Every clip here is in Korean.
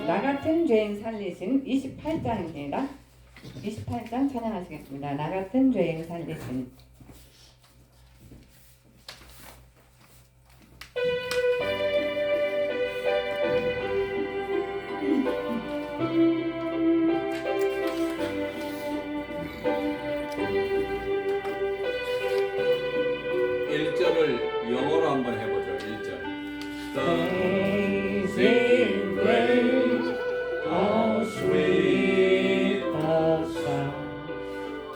나 같은 죄인 살리신 28장입니다. 28장 찬양하시겠습니다. 나 같은 죄인 살리신. 영어로 한번 해보죠. 1절. Amazing grace, how sweet the sound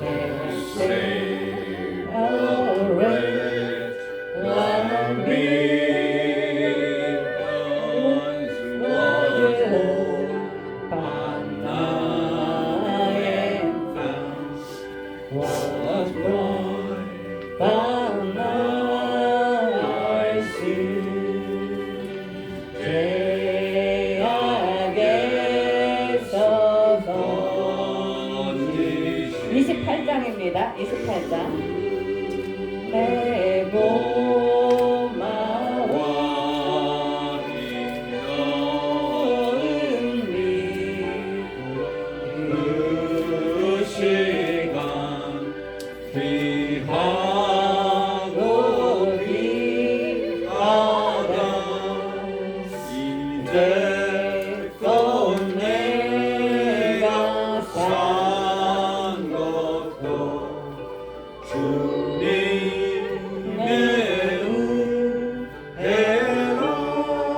that saved a wretch like me. But now I am found, was born, but now 입니다. 28장. 내 몸아 그 시간 귀하고 귀하다 이제껏 내가 산 것도 주님의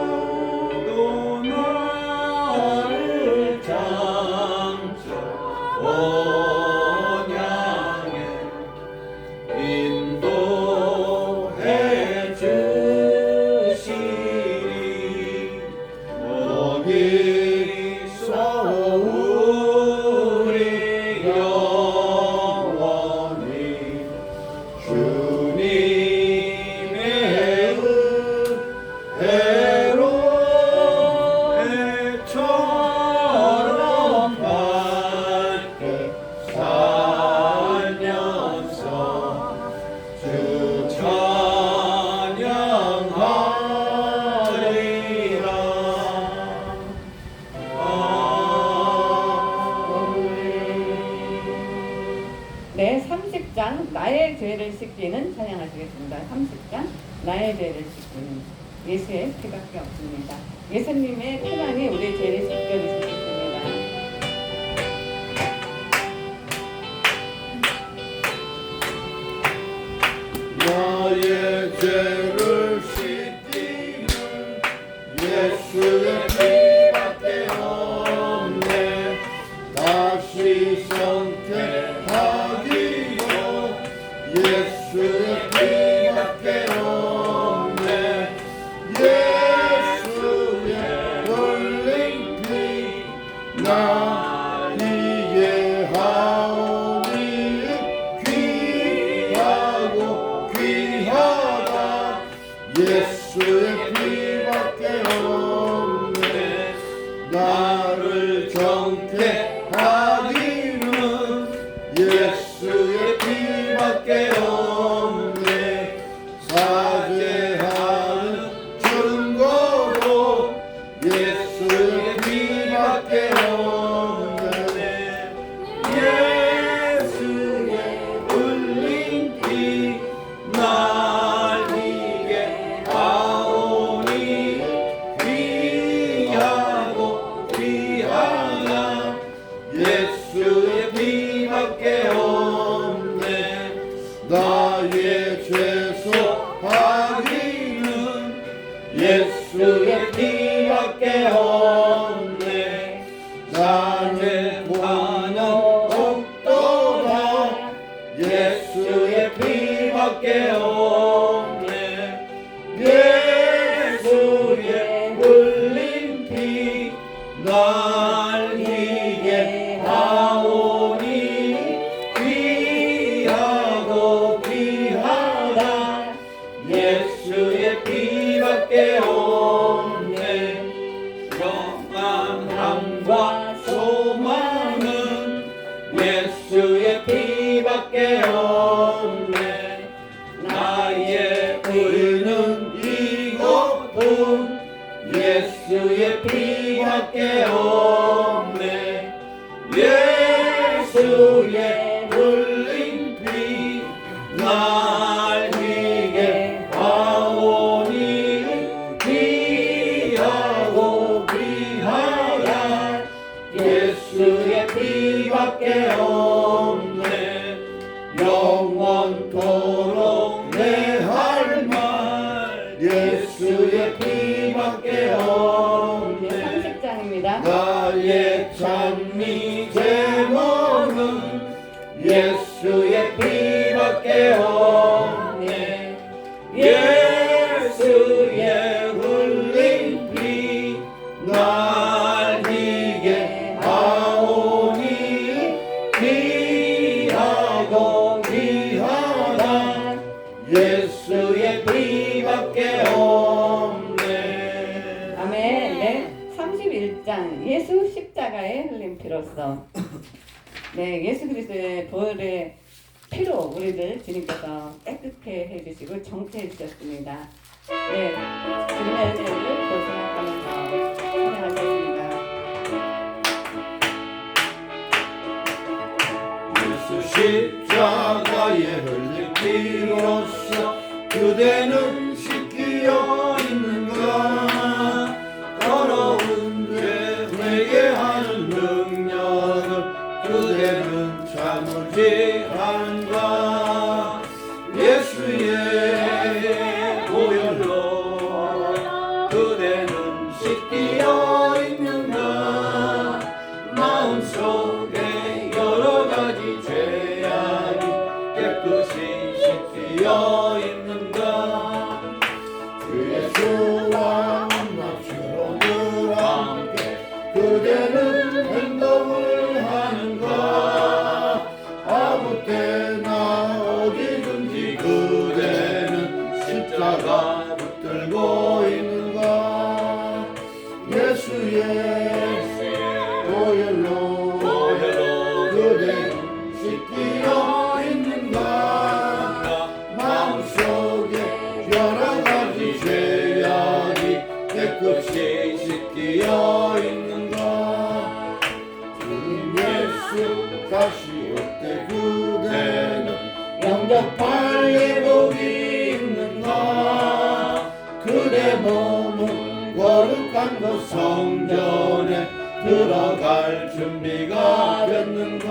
은혜로도 나를 장차 원양에 인도해 주시니 거기서 우리 영원히 주님의 은혜로 해처럼 밝게 살면서 주 찬양하리라. 네, 30장 나의 죄를 씻기는 찬양하시겠습니다. 30장 나의 죄를 씻기는 예수의 피밖에 없습니다. 예수님의 피만이 우리 죄를 씻겨주실 수 있습니다. 나의 죄를 씻기는 예수의 피밖에 날 이해하오니 귀하고 귀하다 예수의 피밖에 없네 나를 정케 하기는 예수의 피밖에 없네 사죄하는 증거로 예수의 피밖에 없네 예수의 흘린 피 날 이게 하오니 귀하고 귀하다 예수의 피밖에 없네 나의 죄소 하기는 예수의 피밖에 없네 나는 고난 없도다 예수의 피밖에 없네 예수의 흘린 피 날 이게 하오니 귀하고 귀하다 예수의 피밖에 없네 영원함과 소망은 예수의 피밖에 없네 나의 의는 이것뿐 예수의 피밖에 없네 예수의 흘린 피 날 이게 하오니 귀하고 귀하다 예수의 피밖에 없네 영원토록 내 할 말 예수의 피밖에 없네 30장입니다. 나의 찬미 제목은 예수의 피밖에 없네 예수의 흘린 피 날 이게 하오니 귀하고 귀하다 예수의 피밖에 없네 아멘. 네, 31장 예수 십자가의 흘린 피로써 네, 예수 그리스도의 보혈의 피로 우리를 주님께서 깨끗해 해주시고 정체해 주셨습니다. 네, 주님의 은혜를 고생하면서 찬양하겠습니다. 예수 십자가에 흘린 피로써 그대는 씻기어 있는가 더러운 죄 회개하는 능력을 그대는 참을지 않은가 예수의 보혈로 그대는 씻기어 있는가 마음속에 여러 가지 죄악이 깨끗이 씻기어 있는가 그 예수와 납치로 늘 함께 그대는 행동을 하는가 아무 때나 어디든지 그대는 십자가 붙들고 있는가 예수의 보혈로 그대는 씻기어 있는가 마음속에 여러 가지 죄악이 깨끗이 씻기어 있는가 주님 예수 다시 올 때 그대는 영접할 예복이 있는가 그대 몸은 거룩한 그 성전에 들어갈 준비가 됐는가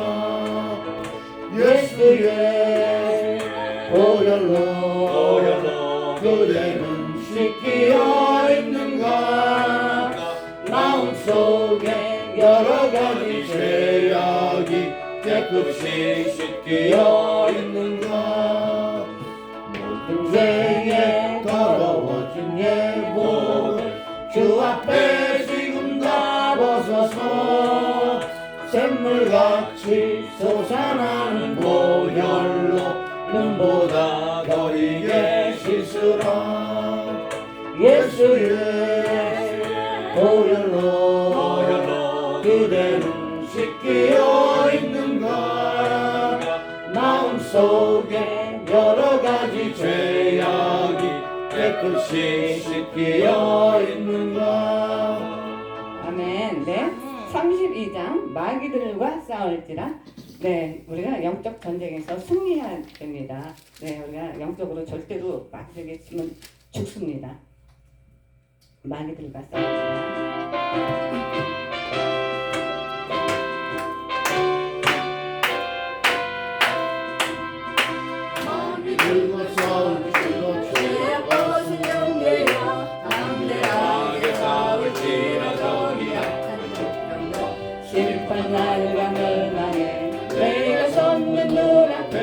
예수의 보혈로 그대는 씻기어 있는가 마음속에 여러 가지 죄악이 깨끗이 씻기어 있는가 모든 죄에 더러워진 예복을 주 앞에 지금 다 벗어서 샘물같이 솟아나는 보혈로 눈보다 더 이게 시스라 예수의 보혈로 그대는 씻기어 있는가 마음속에 여러가지 죄악이 깨끗이 씻기어 있는가. 아멘. 네. 32장 마귀들과 싸울지라. 네, 우리가 영적 전쟁에서 승리해야 됩니다. 네, 우리가 영적으로 절대로 마귀에게 지면 죽습니다. 마귀들과 싸울지라. 마귀들과 싸울지라 죄 벗은 영계여 담대하게 싸울지라 정의야 심판날과 멸망에 내가 섰는 눈앞에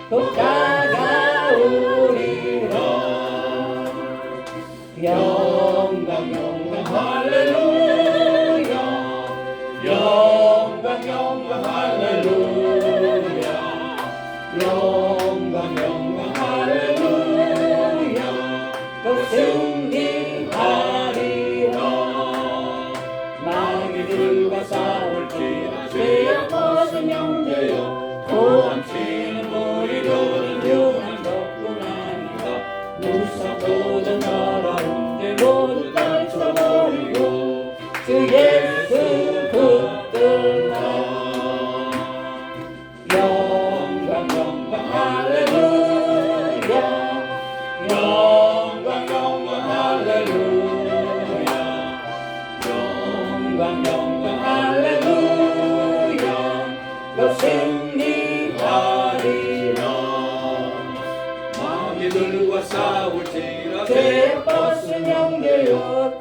곧 다가오리라. 영광 영광 할렐루야 영광 영광 할렐루야 영광 영광 할렐루야 또 승리하리라. 마귀들과 싸울지라 죄악 벗은 영제여 도망치는 무리로는 유한 덕분하니까 무섭고도 더러운 죄 모두 떨쳐버리고 주 예수 붙들라. 영광 영광 할렐루야 영광 영광 할렐루야 영광 영광 할렐루야 너 승리하리라. 마귀들과 싸울지라 죄 벗은 영계여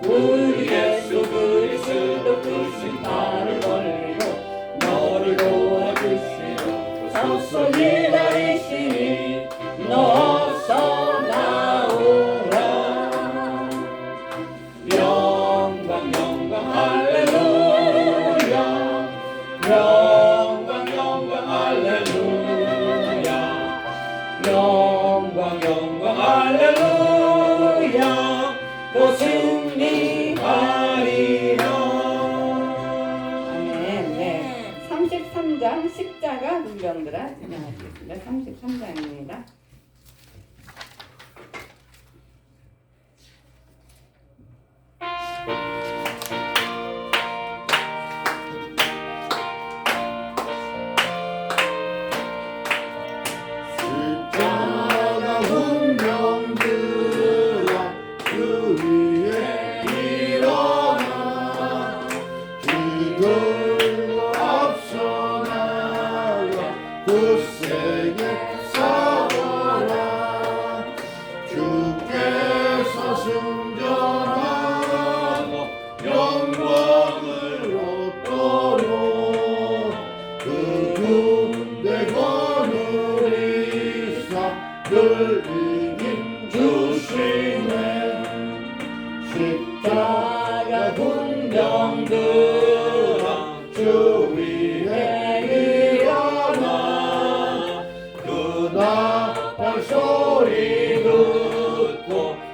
우리 예수 그리스도 그 심판을 벌리고 너를 도와주시고 서서 기다리시니 너서 나오라. 영광 영광 할렐루야 영광 영광 할렐루야 영광 영광 할렐루야 또 승리하리라. 아멘. 네. 33장 십자가 문병들아 진행하시겠습니다. 33장입니다. 십자가 운명들아 주 위에 일어나 기들고 앞서 나가 굳세게 싸워라. 주께서 승전하고 영광을 얻도록 그 군대 거느리사 늘 이긴 주시네. 십자가 군병들아 주 위에 일어나 그 나팔 소리 듣고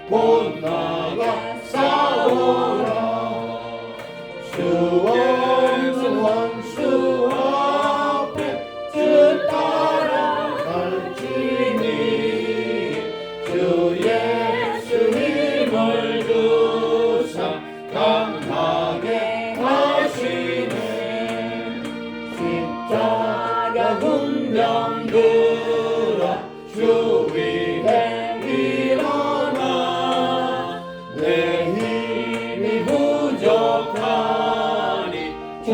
곧 나가 싸워라. 주 없는 원수 앞에 주 따라갈지니 주 예수 힘을 주사 강하게 하시네. 십자가 군병들아 주 위에 일어나 내 힘이 부족하니 주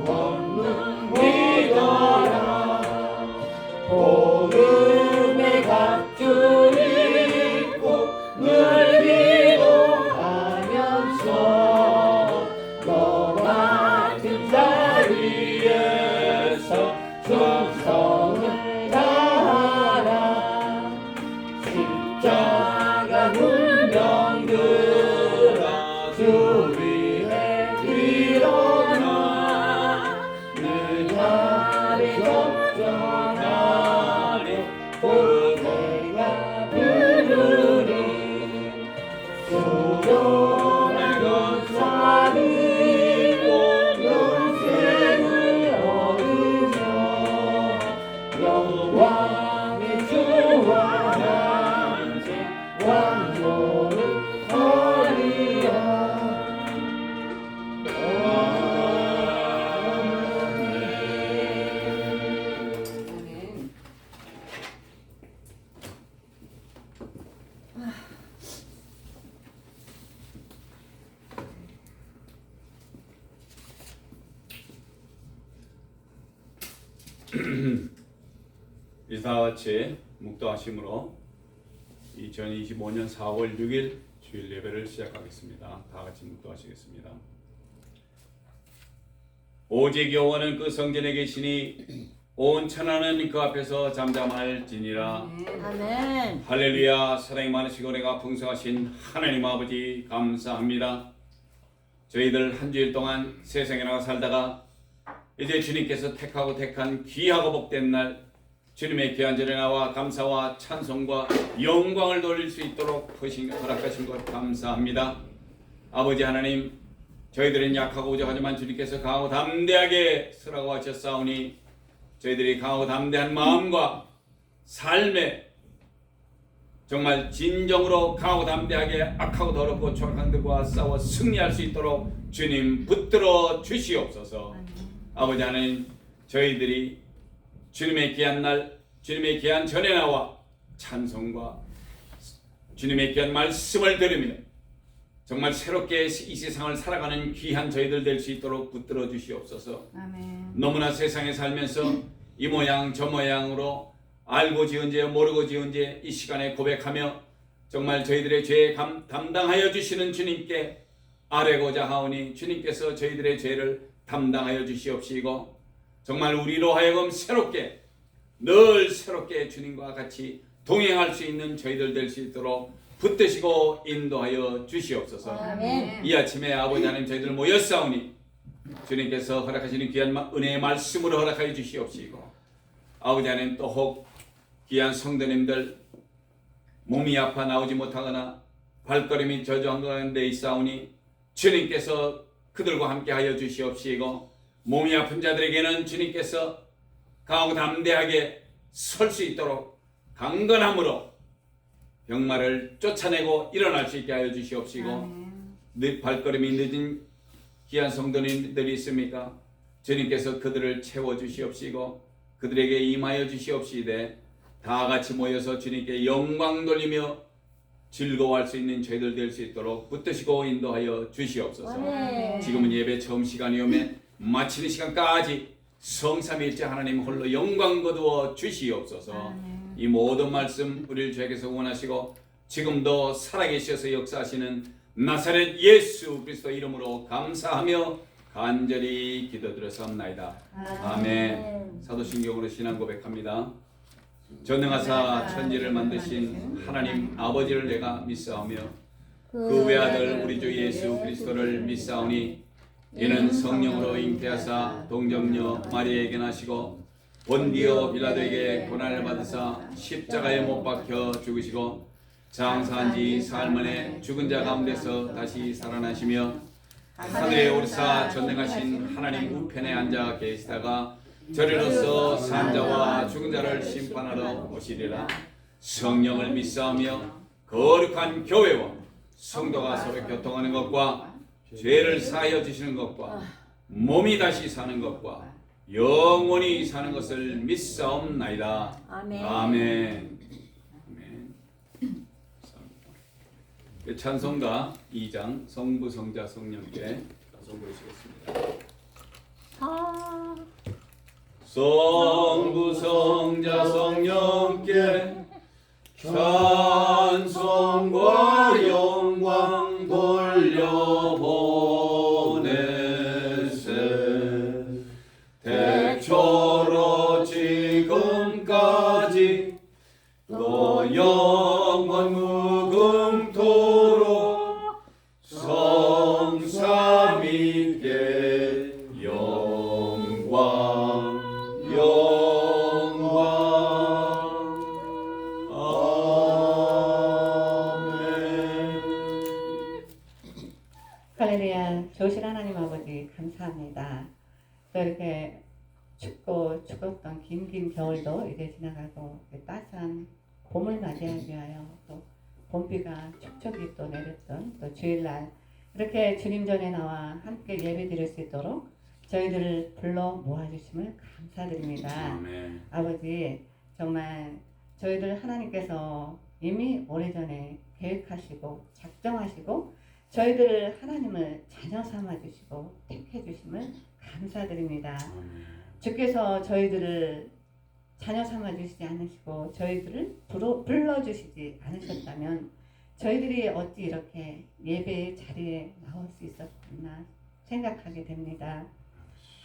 권능 믿어라. 복음의 갑줄 입고 늘 기도하면서 너 같은 자리에서 충성을 다하라. 십자가 군병들아 주 위에 일어나 이사같이 묵도하심으로 2025년 4월 6일 주일 예배를 시작하겠습니다. 다 같이 묵도하시겠습니다. 오직 여호와는 그 성전에 계시니 온 천하는 그 앞에서 잠잠할지니라. 아멘. 할렐루야. 사랑이 많으시고 은혜가 풍성하신 하나님 아버지 감사합니다. 저희들 한 주일 동안 세상에 나가 살다가 이제 주님께서 택하고 택한 귀하고 복된 날 주님의 귀한 전에 나와 감사와 찬송과 영광을 돌릴 수 있도록 허락하신 것 감사합니다. 아버지 하나님, 저희들은 약하고 부족하지만 주님께서 강하고 담대하게 서라고 하셨사오니 저희들이 강하고 담대한 마음과 삶에 정말 진정으로 강하고 담대하게 악하고 더럽고 추악한 들과 싸워 승리할 수 있도록 주님 붙들어 주시옵소서. 아버지 하나님, 저희들이 주님의 귀한 날, 주님의 귀한 전에 나와 찬송과 주님의 귀한 말씀을 들으며 정말 새롭게 이 세상을 살아가는 귀한 저희들 될 수 있도록 붙들어 주시옵소서. 아멘. 너무나 세상에 살면서 이 모양 저 모양으로 알고 지은 죄 모르고 지은 죄 이 시간에 고백하며 정말 저희들의 죄 담당하여 주시는 주님께 아뢰고자 하오니 주님께서 저희들의 죄를 담당하여 주시옵시고 정말 우리로 하여금 새롭게 늘 새롭게 주님과 같이 동행할 수 있는 저희들 될 수 있도록 붙드시고 인도하여 주시옵소서. 아멘. 이 아침에 아버지 하나님 저희들 모였사오니 주님께서 허락하시는 귀한 은혜의 말씀으로 허락하여 주시옵시고 아버지 하나님 또 혹 귀한 성도님들 몸이 아파 나오지 못하거나 발걸음이 저조한 가운데 있사오니 주님께서 그들과 함께 하여 주시옵시고 몸이 아픈 자들에게는 주님께서 강하고 담대하게 설 수 있도록 강건함으로 병마를 쫓아내고 일어날 수 있게 하여 주시옵시고 발걸음이 늦은 귀한 성도님들이 있습니까? 주님께서 그들을 채워주시옵시고 그들에게 임하여 주시옵시되 다 같이 모여서 주님께 영광 돌리며 즐거워할 수 있는 저희들 될 수 있도록 붙드시고 인도하여 주시옵소서. 아멘. 지금은 예배 처음 시간이오면 마치는 시간까지 성삼일체 하나님 홀로 영광 거두어 주시옵소서. 이 모든 말씀 우리를 주에게서 원하시고 지금도 살아계셔서 역사하시는 나사렛 예수 그리스도 이름으로 감사하며 간절히 기도드렸사옵나이다. 아멘. 사도신경으로 신앙 고백합니다. 전능하사 천지를 만드신 하나님 아버지를 내가 믿사오며 그 외아들 우리 주 예수 그리스도를 믿사오니 이는 성령으로 잉태하사 동정녀 마리아에게 나시고 본디오 빌라도에게 고난을 받으사 십자가에 못 박혀 죽으시고 장사한 지 사흘 만에 죽은 자 가운데서 다시 살아나시며 하늘에 오르사 전능하신 하나님 우편에 앉아 계시다가 저리로서 산 자와 죽은 자를 심판하러 오시리라. 성령을 믿사오며 거룩한 교회와 성도가 서로 교통하는 것과 죄를 사하여 주시는 것과 몸이 다시 사는 것과 영원히 사는 것을 믿사옵나이다. 아멘. 아멘. 찬송가 2장 성부 성자 성령께 찬송 부르시겠습니다. 성부 성자 성령께 찬송과 영광 돌려보내세. 대초로 지금까지 또 영원 무궁토록 성삼위께 영광 아멘. 할렐루야. 좋으신 하나님 아버지 감사합니다. 또 이렇게 춥고 추웠던 긴 겨울도 이제 지나가고 따스한 봄을 맞이하기 위하여 또 봄비가 촉촉이 또 내렸던 또 주일날 이렇게 주님 전에 나와 함께 예배 드릴 수 있도록 저희들을 불러 모아주심을 감사드립니다. 아멘. 아버지 정말 저희들 하나님께서 이미 오래전에 계획하시고 작정하시고 저희들을 하나님을 자녀 삼아 주시고 택해 주심을 감사드립니다. 주께서 저희들을 자녀 삼아 주시지 않으시고 저희들을 불러주시지 않으셨다면 저희들이 어찌 이렇게 예배의 자리에 나올 수 있었나 생각하게 됩니다.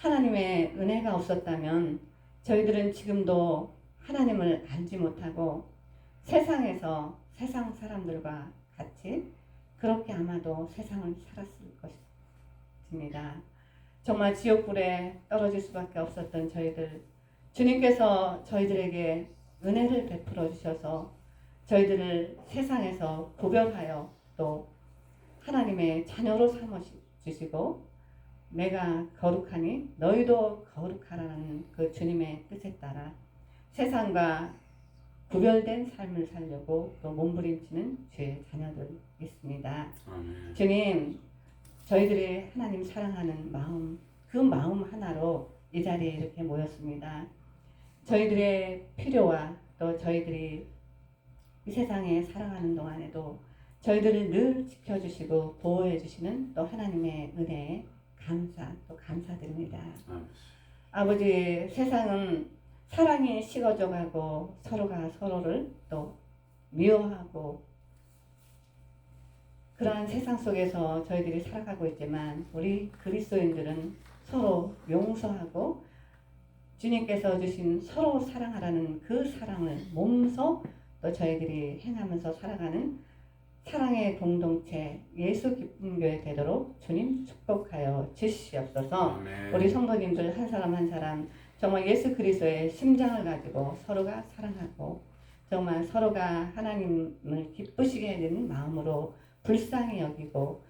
하나님의 은혜가 없었다면 저희들은 지금도 하나님을 알지 못하고 세상에서 세상 사람들과 같이 그렇게 아마도 세상을 살았을 것입니다. 정말 지옥불에 떨어질 수밖에 없었던 저희들, 주님께서 저희들에게 은혜를 베풀어 주셔서 저희들을 세상에서 구별하여 또 하나님의 자녀로 삼아 주시고 내가 거룩하니 너희도 거룩하라는 그 주님의 뜻에 따라 세상과 구별된 삶을 살려고 또 몸부림치는 주의 자녀들 있습니다. 아멘. 주님, 저희들이 하나님 사랑하는 마음, 그 마음 하나로 이 자리에 이렇게 모였습니다. 저희들의 필요와 또 저희들이 이 세상에 살아가는 동안에도 저희들을 늘 지켜주시고 보호해 주시는 또 하나님의 은혜에 또 감사드립니다. 아버지, 세상은 사랑이 식어져 가고 서로가 서로를 또 미워하고 그러한 세상 속에서 저희들이 살아가고 있지만 우리 그리스도인들은 서로 용서하고 주님께서 주신 서로 사랑하라는 그 사랑을 몸소 또 저희들이 행하면서 살아가는 사랑의 공동체 예수 기쁨 교회 되도록 주님 축복하여 주시옵소서. 아멘. 우리 성도님들 한 사람 한 사람 정말 예수 그리스도의 심장을 가지고 서로가 사랑하고 정말 서로가 하나님을 기쁘시게 되는 마음으로 불쌍히 여기고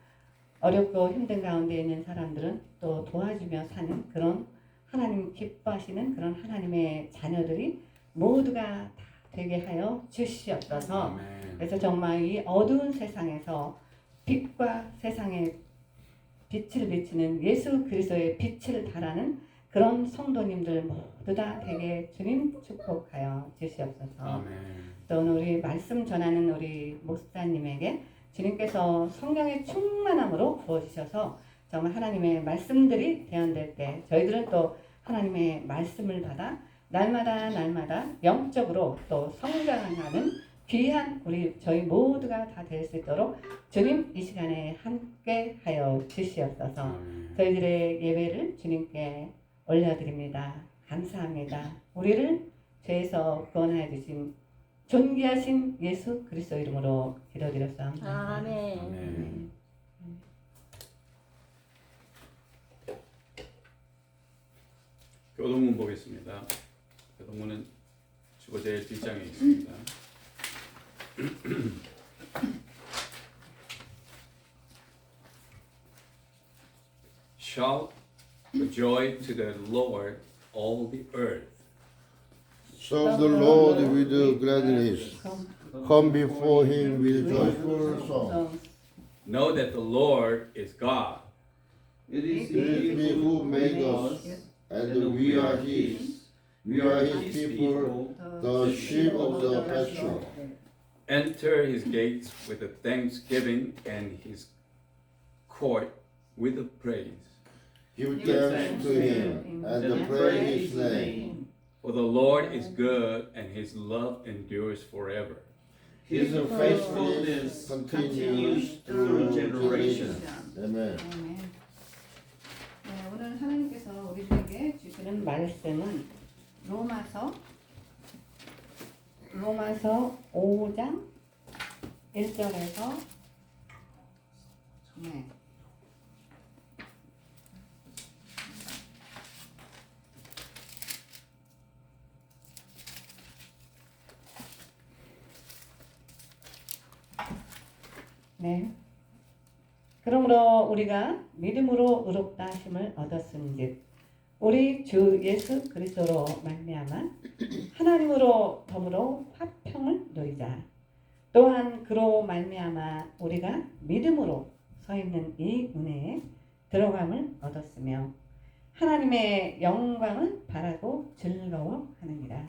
어렵고 힘든 가운데 있는 사람들은 또 도와주며 사는 그런 하나님 기뻐하시는 그런 하나님의 자녀들이 모두가 다 되게 하여 주시옵소서. 아멘. 그래서 정말 이 어두운 세상에서 빛과 세상에 빛을 비치는 예수 그리스도의 빛을 달하는 그런 성도님들 모두 다 되게 주님 축복하여 주시옵소서. 아멘. 또 오늘 우리 말씀 전하는 우리 목사님에게 주님께서 성령의 충만함으로 부어주셔서 정말 하나님의 말씀들이 대언될 때 저희들은 또 하나님의 말씀을 받아 날마다 영적으로 또 성장하는 귀한 우리 저희 모두가 다 될 수 있도록 주님 이 시간에 함께 하여 주시옵소서. 아멘. 저희들의 예배를 주님께 올려드립니다. 감사합니다. 우리를 죄에서 구원하여 주신 존귀하신 예수 그리스도 이름으로 기도드렸사옵나다. 아멘. 아멘. 교동문 보겠습니다. 교동문은 주보 제일 뒷장에 있습니다. Shout for joy to the Lord, all the earth. Serve the Lord with gladness. Come before him with joyful song. Know that the Lord is God. It is It is he who made us, and we are his. We are his people, the sheep of the pasture. Enter his gates with a thanksgiving and his court with a praise. Give thanks to him, and praise his name. For the Lord is good and his love endures forever. His faithfulness continues through generations. Amen. 아멘. 네, 오늘 하나님께서 우리에게 주시는 말씀은 로마서 5장 1절에서 네. 네. 그러므로 우리가 믿음으로 의롭다 하심을 얻었은즉 우리 주 예수 그리스도로 말미암아 하나님으로 더불어 화평을 누리자. 또한 그로 말미암아 우리가 믿음으로 서 있는 이 은혜에 들어감을 얻었으며 하나님의 영광을 바라고 즐거워하느니라.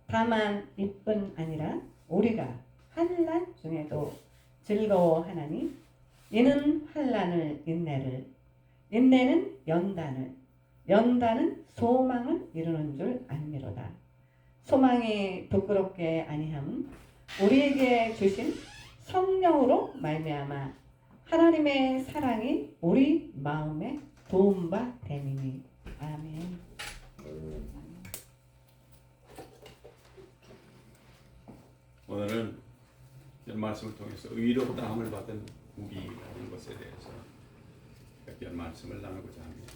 다만 이뿐 아니라 우리가 환난 중에도 즐거워하나니 이는 환난을 인내를, 인내는 연단을, 연단은 소망을 이루는 줄 알미로다. 소망이 부끄럽게 아니함 우리에게 주신 성령으로 말미암아 하나님의 사랑이 우리 마음에 도움바 됨이니. 아멘. 오늘은 이 말씀을 통해서 의롭다함을 받은 우리라는 것에 대해서 몇 개의 말씀을 나누고자 합니다.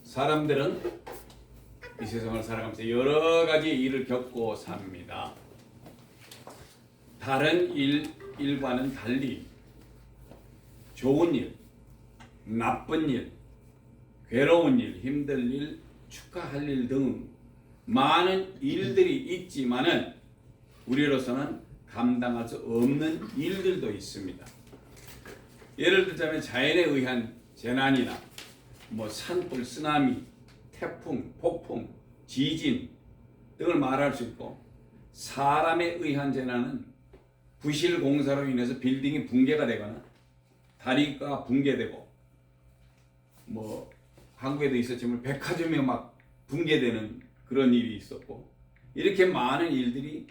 사람들은 이 세상을 살아가면서 여러 가지 일을 겪고 삽니다. 다른 일과는 달리 좋은 일, 나쁜 일, 괴로운 일, 힘들 일, 축하할 일 등 많은 일들이 있지만은 우리로서는 감당할 수 없는 일들도 있습니다. 예를 들자면 자연에 의한 재난이나 산불, 쓰나미, 태풍, 폭풍, 지진 등을 말할 수 있고, 사람에 의한 재난은 부실 공사로 인해서 빌딩이 붕괴가 되거나 다리가 붕괴되고, 한국에도 있었지만 백화점이 막 붕괴되는 그런 일이 있었고, 이렇게 많은 일들을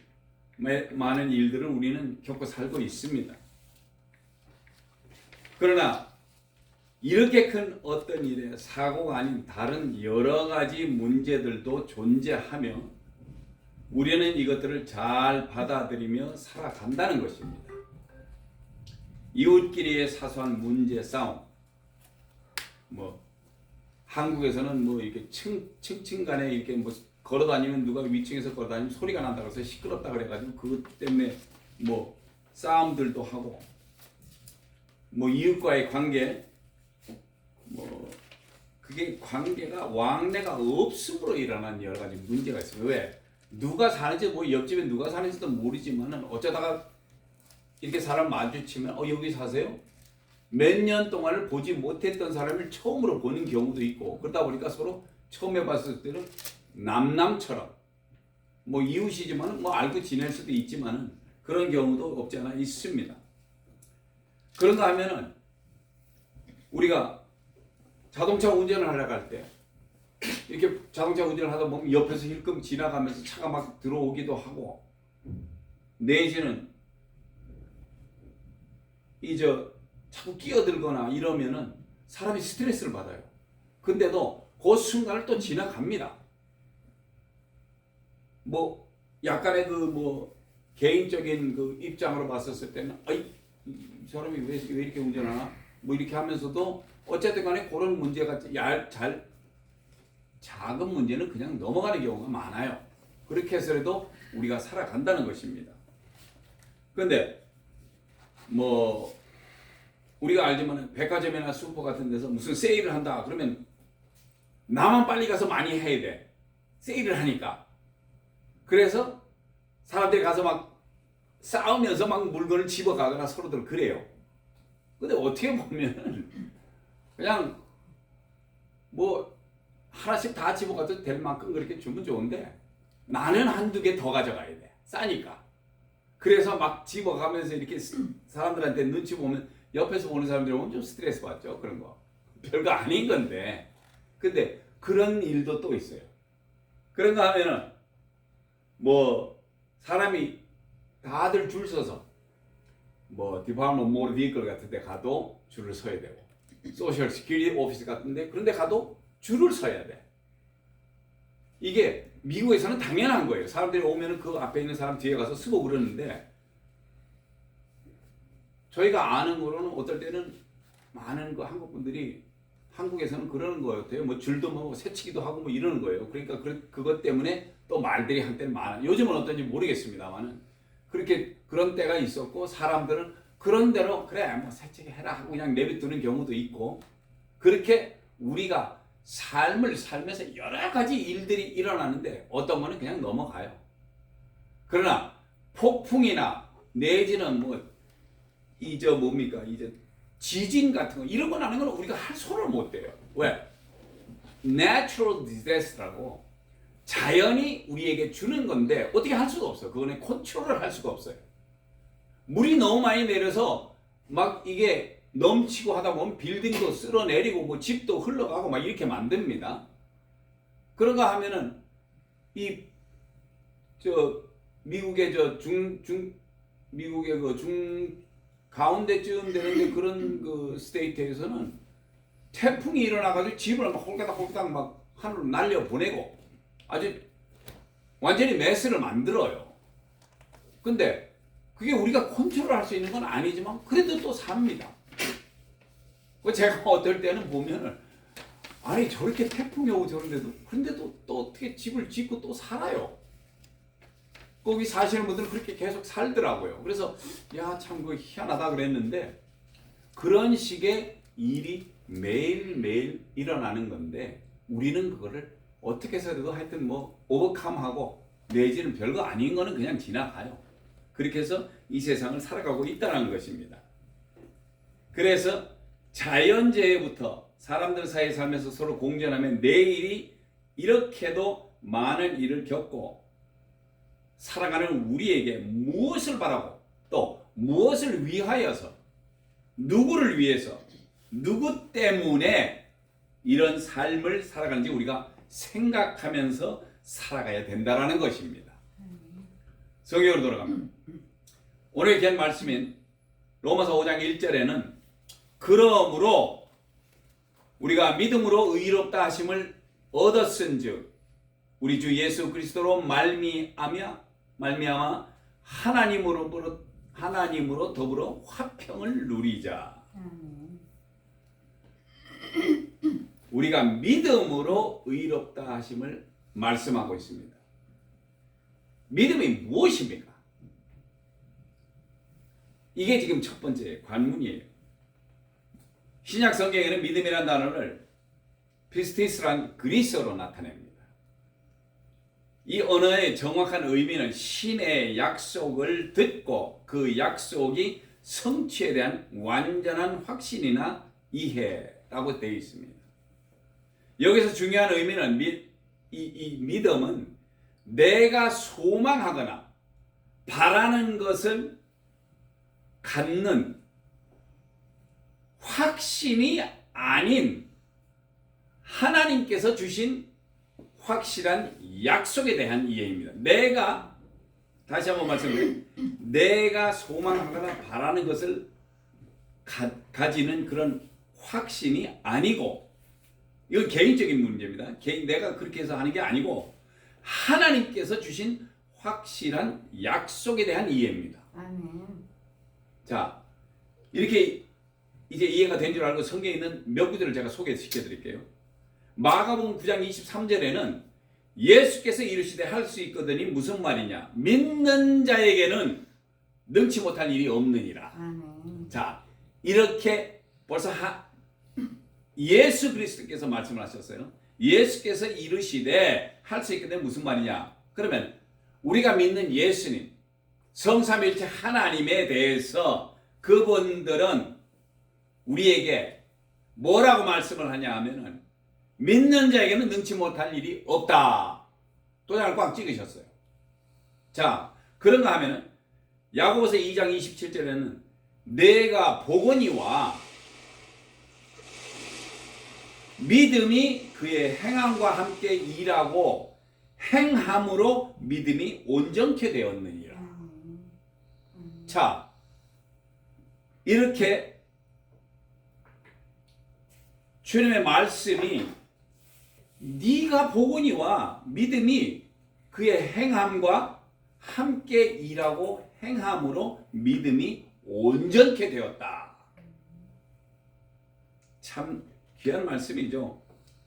우리는 겪고 살고 있습니다. 그러나 이렇게 큰 어떤 일에 사고가 아닌 다른 여러 가지 문제들도 존재하며 우리는 이것들을 잘 받아들이며 살아간다는 것입니다. 이웃끼리의 사소한 문제 싸움, 한국에서는 이렇게 층층 간에 이렇게 걸어다니면 누가 위층에서 걸어다니면 소리가 난다고 해서 시끄럽다 그래가지고 그것 때문에 싸움들도 하고, 이웃과의 관계, 그게 관계가 왕래가 없음으로 일어난 여러 가지 문제가 있어요. 왜? 누가 사는지 옆집에 누가 사는지도 모르지만은 어쩌다가 이렇게 사람 마주치면 여기 사세요? 몇 년 동안을 보지 못했던 사람을 처음으로 보는 경우도 있고, 그러다 보니까 서로 처음에 봤을 때는 남남처럼 이웃이지만 알고 지낼 수도 있지만은 그런 경우도 없지 않아 있습니다. 그런가 하면은 우리가 자동차 운전을 하려고 할 때 이렇게 자동차 운전을 하다 보면 옆에서 힐끔 지나가면서 차가 막 들어오기도 하고, 내지는 자꾸 끼어들거나 이러면은 사람이 스트레스를 받아요. 근데도 그 순간을 또 지나갑니다. 약간의 개인적인 입장으로 봤었을 때는 이 사람이 왜 이렇게 운전하나? 이렇게 하면서도 어쨌든 간에 그런 문제가 작은 문제는 그냥 넘어가는 경우가 많아요. 그렇게 해서라도 우리가 살아간다는 것입니다. 그런데 우리가 알지만 백화점이나 슈퍼 같은 데서 무슨 세일을 한다 그러면 나만 빨리 가서 많이 해야 돼. 세일을 하니까. 그래서 사람들이 가서 막 싸우면서 막 물건을 집어가거나 서로들 그래요. 근데 어떻게 보면 그냥 하나씩 다 집어가도 될 만큼 그렇게 주면 좋은데 나는 한두 개 더 가져가야 돼. 싸니까. 그래서 막 집어가면서 이렇게 사람들한테 눈치 보면 옆에서 보는 사람들이 보면 좀 스트레스 받죠. 그런 거. 별거 아닌 건데. 근데 그런 일도 또 있어요. 그런가 하면은 사람이 다들 줄 서서 디파트먼트 모터 비클 같은 데 가도 줄을 서야 되고, 소셜 시큐리티 오피스 같은 데 그런 데 가도 줄을 서야 돼. 이게 미국에서는 당연한 거예요. 사람들이 오면은 그 앞에 있는 사람 뒤에 가서 서고 그러는데, 저희가 아는 거로는 어떨 때는 많은 한국 분들이 한국에서는 그러는 거 같아요. 줄도 새치기도 하고 이러는 거예요. 그러니까 그것 때문에 또 말들이 한때는 많아요. 요즘은 어떤지 모르겠습니다만은 그런 때가 있었고, 사람들은 그런 대로 그래 새치기 해라 하고 그냥 내비두는 경우도 있고, 그렇게 우리가 삶을 살면서 여러 가지 일들이 일어나는데 어떤 거는 그냥 넘어가요. 그러나 폭풍이나 내지는 지진 같은 거 이런 거 나는 건 우리가 할 손을 못 대요. 왜? Natural disaster라고 자연이 우리에게 주는 건데 어떻게 할 수가 없어. 그거는 컨트롤을 할 수가 없어요. 물이 너무 많이 내려서 막 이게 넘치고 하다 보면 빌딩도 쓸어내리고 뭐 집도 흘러가고 막 이렇게 만듭니다. 그런가 하면은 이 저 미국의 미국의 그 가운데쯤 되는데 그런 그 스테이트에서는 태풍이 일어나가지고 집을 막 홀가닥 막 하늘로 날려 보내고 아주 완전히 메스를 만들어요. 근데 그게 우리가 컨트롤할 수 있는 건 아니지만 그래도 또 삽니다. 제가 어떨 때는 보면은 아니 저렇게 태풍이 오고 저런데도 근데도 또 어떻게 집을 짓고 또 살아요. 거기 사시는 분들은 그렇게 계속 살더라고요. 그래서 야 참 그 희한하다 그랬는데 그런 식의 일이 매일매일 일어나는 건데 우리는 그거를 어떻게 해서도 하여튼 뭐 오버컴하고 내지는 별거 아닌 거는 그냥 지나가요. 그렇게 해서 이 세상을 살아가고 있다는 것입니다. 그래서 자연재해부터 사람들 사이에 살면서 서로 공존하면 내일이 이렇게도 많은 일을 겪고 살아가는 우리에게 무엇을 바라고 또 무엇을 위하여서 누구를 위해서 누구 때문에 이런 삶을 살아가는지 우리가 생각하면서 살아가야 된다는 것입니다. 성경으로 돌아갑니다. 오늘 귀한 말씀인 로마서 5장 1절에는 그러므로 우리가 믿음으로 의롭다 하심을 얻었은즉 우리 주 예수 그리스도로 말미암아 하나님으로 더불어 화평을 누리자. 우리가 믿음으로 의롭다 하심을 말씀하고 있습니다. 믿음이 무엇입니까? 이게 지금 첫 번째 관문이에요. 신약 성경에는 믿음이라는 단어를 피스티스란 그리스어로 나타냅니다. 이 언어의 정확한 의미는 신의 약속을 듣고 그 약속이 성취에 대한 완전한 확신이나 이해라고 되어 있습니다. 여기서 중요한 의미는 이 믿음은 내가 소망하거나 바라는 것을 갖는 확신이 아닌 하나님께서 주신 확실한 약속에 대한 이해입니다. 다시 한번 말씀드립니다. 내가 소망하거나 바라는 것을 가지는 그런 확신이 아니고 이건 개인적인 문제입니다. 내가 그렇게 해서 하는 게 아니고 하나님께서 주신 확실한 약속에 대한 이해입니다. 아멘. 자, 이렇게 이제 이해가 된 줄 알고 성경에 있는 몇 구절을 제가 소개시켜 드릴게요. 마가복음 9장 23절에는 예수께서 이르시되 할 수 있거든이 무슨 말이냐? 믿는 자에게는 능치 못할 일이 없느니라. 아멘. 자, 이렇게 벌써 예수 그리스도께서 말씀을 하셨어요. 예수께서 이르시되 할 수 있거든이 무슨 말이냐? 그러면 우리가 믿는 예수님, 성삼일체 하나님에 대해서 그분들은 우리에게 뭐라고 말씀을 하냐 하면은 믿는 자에게는 능치 못할 일이 없다. 도장을 꽉 찍으셨어요. 자, 그런가 하면은 야고보서 2장 27절에는 내가 보거니와 믿음이 그의 행함과 함께 일하고 행함으로 믿음이 온전케 되었느니라. 자, 이렇게 주님의 말씀이 네가 보거니와 믿음이 그의 행함과 함께 일하고 행함으로 믿음이 온전케 되었다. 참 귀한 말씀이죠.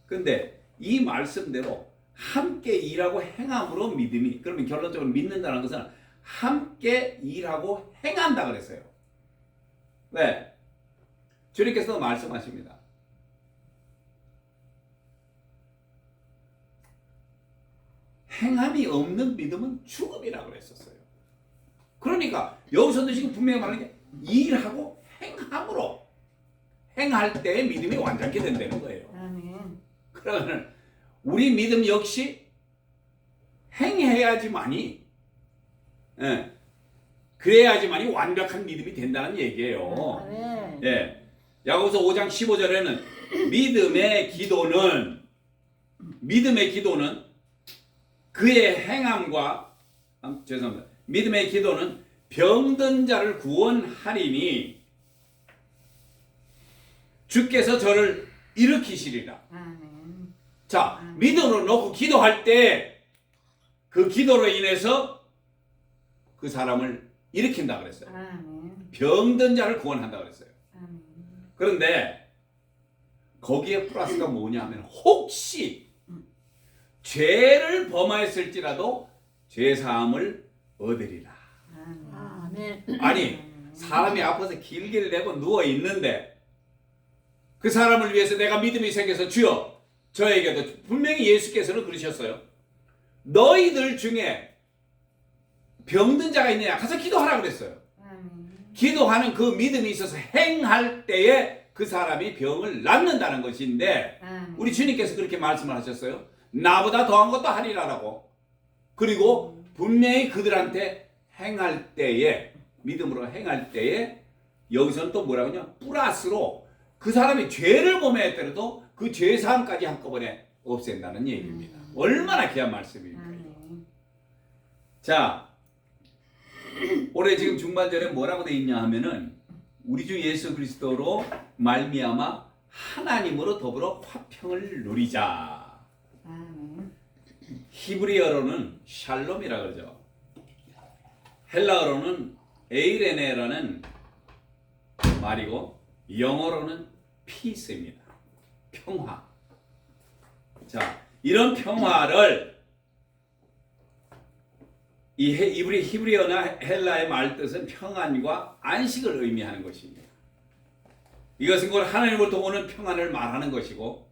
근데 이 말씀대로 함께 일하고 행함으로 믿음이, 그러면 결론적으로 믿는다는 것은 함께 일하고 행한다 그랬어요. 왜? 주님께서 말씀하십니다. 행함이 없는 믿음은 죽음이라고 그랬었어요. 그러니까 여기서도 지금 분명히 말하는 게 일하고 행함으로 행할 때 믿음이 완전히 된다는 거예요. 아멘. 그러면 우리 믿음 역시 행해야지만이, 그래야지만이 완벽한 믿음이 된다는 얘기예요. 아멘. 예. 야고보서 5장 15절에는 믿음의 기도는 그의 행함과 죄송합니다. 믿음의 기도는 병든 자를 구원하리니 주께서 저를 일으키시리라. 아멘. 자, 믿음으로 놓고 기도할 때 그 기도로 인해서 그 사람을 일으킨다 그랬어요. 아멘. 병든 자를 구원한다 그랬어요. 아멘. 그런데 거기에 플러스가 뭐냐 하면 혹시 죄를 범하였을지라도 죄사함을 얻으리라. 아멘. 아멘. 아니, 사람이 아파서 길게 내고 누워 있는데 그 사람을 위해서 내가 믿음이 생겨서 주여 저에게도 분명히 예수께서는 그러셨어요. 너희들 중에 병든 자가 있느냐 가서 기도하라 그랬어요. 아멘. 기도하는 그 믿음이 있어서 행할 때에 그 사람이 병을 낫는다는 것인데 아멘. 우리 주님께서 그렇게 말씀을 하셨어요. 나보다 더한 것도 하리라라고. 그리고 분명히 그들한테 행할 때에 믿음으로 행할 때에 여기서는 또 뭐라고 하냐 플러스로 그 사람이 죄를 범했더라도 그 죄사함까지 한꺼번에 없앤다는 얘기입니다. 얼마나 귀한 말씀입니까? 아멘. 자, 올해 지금 중반절에 뭐라고 돼 있냐 하면은 우리 주 예수 그리스도로 말미암아 하나님으로 더불어 화평을 누리자. 아멘. 히브리어로는 샬롬이라 그러죠. 헬라어로는 에이레네라는 말이고 영어로는 피스입니다. 평화. 자, 이런 평화를 이 히브리어나 헬라의 말 뜻은 평안과 안식을 의미하는 것입니다. 이것은 곧 하나님으로부터 오는 평안을 말하는 것이고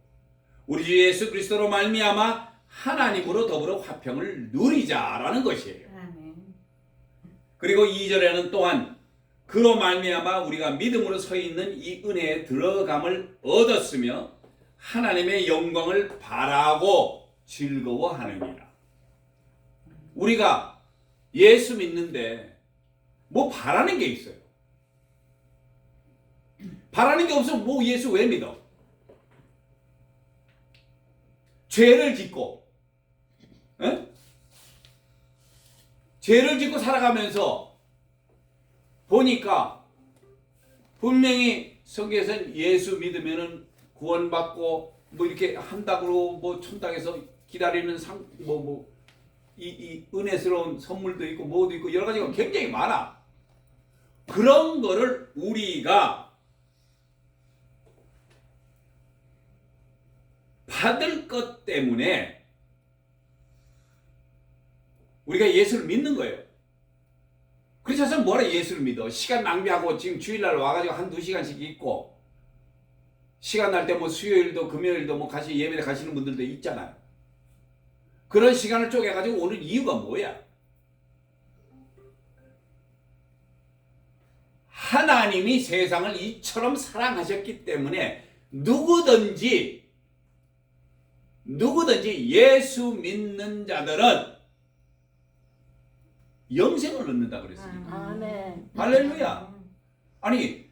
우리 주 예수 그리스도로 말미암아 하나님으로 더불어 화평을 누리자라는 것이에요. 아멘. 그리고 2절에는 또한 그로 말미암아 우리가 믿음으로 서 있는 이 은혜에 들어감을 얻었으며 하나님의 영광을 바라고 즐거워하느니라. 우리가 예수 믿는데 뭐 바라는 게 있어요. 바라는 게 없으면 뭐 예수 왜 믿어? 죄를 짓고 죄를 짓고 살아가면서 보니까 분명히 성경에서는 예수 믿으면은 구원받고 뭐 이렇게 한다고 뭐 천당에서 기다리는 이 은혜스러운 선물도 있고 뭐도 있고 여러 가지가 굉장히 많아. 그런 거를 우리가 받을 것 때문에 우리가 예수를 믿는 거예요. 그래서 뭐라 예수를 믿어? 시간 낭비하고 지금 주일날 와가지고 한두 시간씩 있고 시간 날 때 뭐 수요일도 금요일도 뭐 같이 예배 가시는 분들도 있잖아요. 그런 시간을 쪼개가지고 오는 이유가 뭐야? 하나님이 세상을 이처럼 사랑하셨기 때문에 누구든지 예수 믿는 자들은 영생을 얻는다 그랬습니다. 아멘. 할렐루야. 아니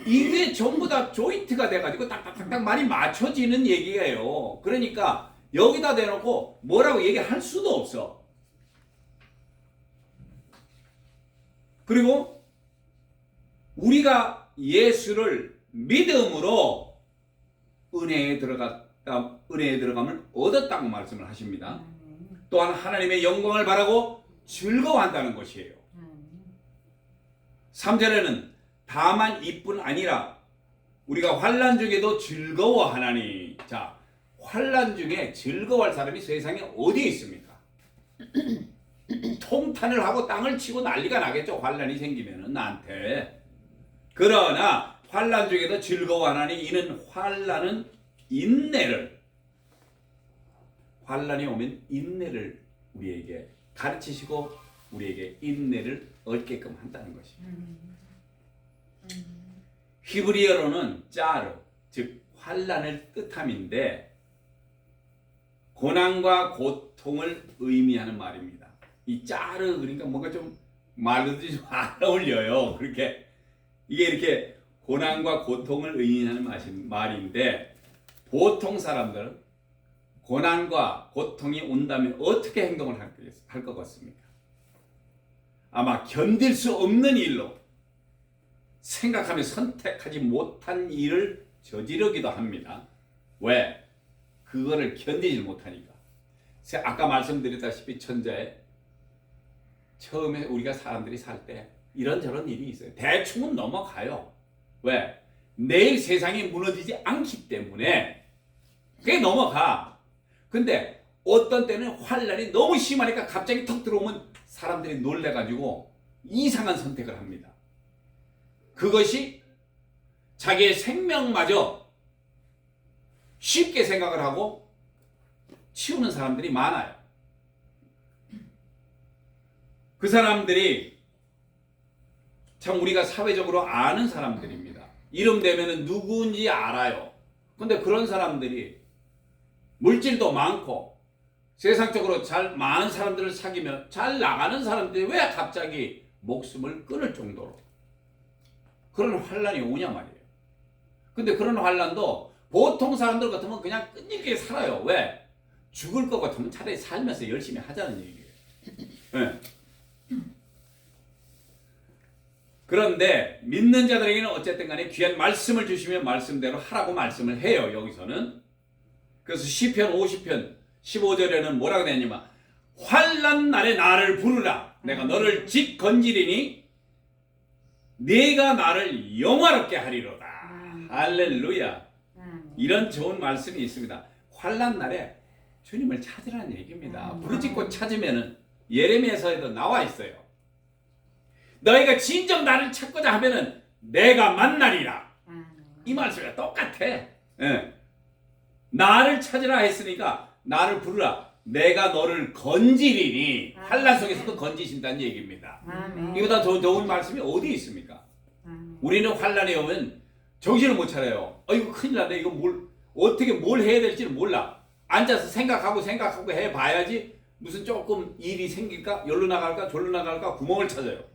이게 전부 다 조인트가 돼가지고 딱딱딱딱 말이 맞춰지는 얘기예요. 그러니까 여기다 대놓고 뭐라고 얘기할 수도 없어. 그리고 우리가 예수를 믿음으로 은혜에 들어감을 얻었다고 말씀을 하십니다. 또한 하나님의 영광을 바라고 즐거워한다는 것이에요. 3절에는 다만 이뿐 아니라 우리가 환난 중에도 즐거워하나니. 자, 환난 중에 즐거워할 사람이 세상에 어디에 있습니까? 통탄을 하고 땅을 치고 난리가 나겠죠. 환난이 생기면은 나한테. 그러나 환난 중에도 즐거워하나니 이는 환난이 오면 인내를 우리에게 가르치시고 우리에게 인내를 얻게끔 한다는 것입니다. 히브리어로는 짜르, 즉 환난을 뜻함인데 고난과 고통을 의미하는 말입니다. 이 짜르 그러니까 뭔가 좀 말로도 좀 안 어울려요. 그렇게 이게 이렇게 고난과 고통을 의미하는 말인데 보통 사람들은 고난과 고통이 온다면 어떻게 행동을 할 것 같습니까? 아마 견딜 수 없는 일로 생각하며 선택하지 못한 일을 저지르기도 합니다. 왜? 그거를 견디지 못하니까. 아까 말씀드렸다시피 천자에 처음에 우리가 사람들이 살 때 이런저런 일이 있어요. 대충은 넘어가요. 왜? 내일 세상이 무너지지 않기 때문에 그게 넘어가. 근데 어떤 때는 환란이 너무 심하니까 갑자기 턱 들어오면 사람들이 놀래가지고 이상한 선택을 합니다. 그것이 자기의 생명마저 쉽게 생각을 하고 치우는 사람들이 많아요. 그 사람들이 참 우리가 사회적으로 아는 사람들입니다. 이름 대면은 누구인지 알아요. 근데 그런 사람들이 물질도 많고 세상적으로 잘 많은 사람들을 사귀며 잘 나가는 사람들이 왜 갑자기 목숨을 끊을 정도로 그런 환란이 오냐 말이에요. 근데 그런 환란도 보통 사람들 같으면 그냥 끈질기게 살아요. 왜? 죽을 것 같으면 차라리 살면서 열심히 하자는 얘기예요. 네. 그런데 믿는 자들에게는 어쨌든 간에 귀한 말씀을 주시면 말씀대로 하라고 말씀을 해요. 여기서는. 그래서 시편 50편 15절에는 뭐라고 되냐면 환난 날에 나를 부르라. 내가 너를 집 건지리니 네가 나를 영화롭게 하리로다. 할렐루야. 이런 좋은 말씀이 있습니다. 환난 날에 주님을 찾으라는 얘기입니다. 부르짖고 찾으면은 예레미야서에도 나와 있어요. 너희가 진정 나를 찾고자 하면은 내가 만나리라. 이 말씀이 똑같아. 예. 나를 찾으라 했으니까 나를 부르라. 내가 너를 건지리니. 환난 속에서도 건지신다는 얘기입니다. 이보다 더 좋은 말씀이 어디 있습니까? 우리는 환난에 오면 정신을 못 차려요. 이거 큰일 났네. 이거 어떻게 뭘 해야 될지는 몰라. 앉아서 생각하고 해봐야지 무슨 조금 일이 생길까? 여기로 나갈까? 저리로 나갈까? 구멍을 찾아요.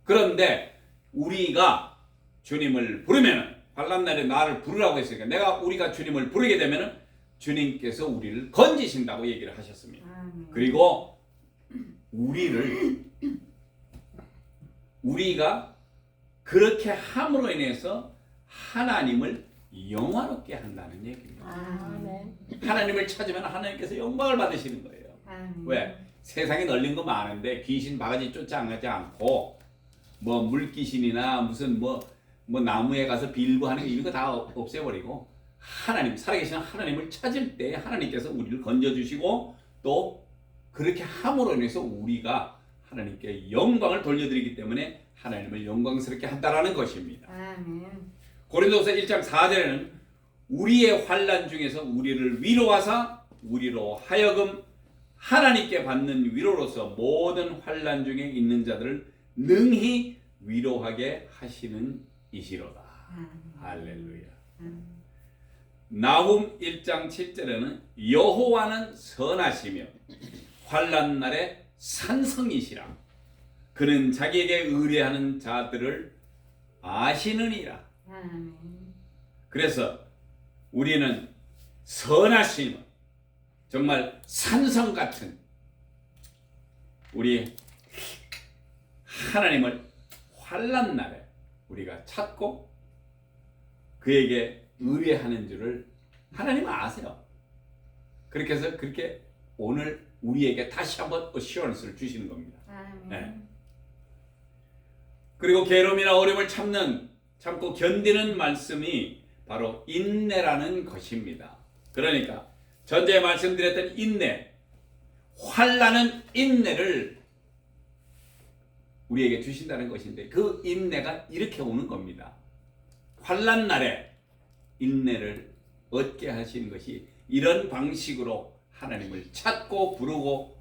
그런데 우리가 주님을 부르면은 환난날에 나를 부르라고 했으니까 우리가 주님을 부르게 되면은 주님께서 우리를 건지신다고 얘기를 하셨습니다. 그리고 우리가 그렇게 함으로 인해서 하나님을 영화롭게 한다는 얘기입니다. 하나님을 찾으면 하나님께서 영광을 받으시는 거예요. 왜? 세상에 널린 거 많은데 귀신 바가지 쫓아가지 않고 뭐 물귀신이나 무슨 뭐 나무에 가서 빌고 하는 이런 거 다 없애버리고 하나님, 살아계신 하나님을 찾을 때 하나님께서 우리를 건져주시고 또 그렇게 함으로 인해서 우리가 하나님께 영광을 돌려드리기 때문에 하나님을 영광스럽게 한다라는 것입니다. 고린도서 1장 4절에는 우리의 환난 중에서 우리를 위로하사 우리로 하여금 하나님께 받는 위로로서 모든 환난 중에 있는 자들을 능히 위로하게 하시는 이시로다. 할렐루야. 나훔 1장 7절에는 여호와는 선하시며 환난 날에 산성이시라. 그는 자기에게 의뢰하는 자들을 아시느니라. 그래서 우리는 선하심, 정말 산성 같은 우리 하나님을 환난 날에 우리가 찾고 그에게 의뢰하는 줄을 하나님은 아세요. 그렇게 해서 그렇게 오늘 우리에게 다시 한번 어시어런스를 주시는 겁니다. 네. 그리고 괴로움이나 어려움을 참고 견디는 말씀이 바로 인내라는 것입니다. 그러니까 전에 말씀드렸던 인내, 환난은 인내를 우리에게 주신다는 것인데 그 인내가 이렇게 오는 겁니다. 환난 날에 인내를 얻게 하시는 것이 이런 방식으로 하나님을 찾고 부르고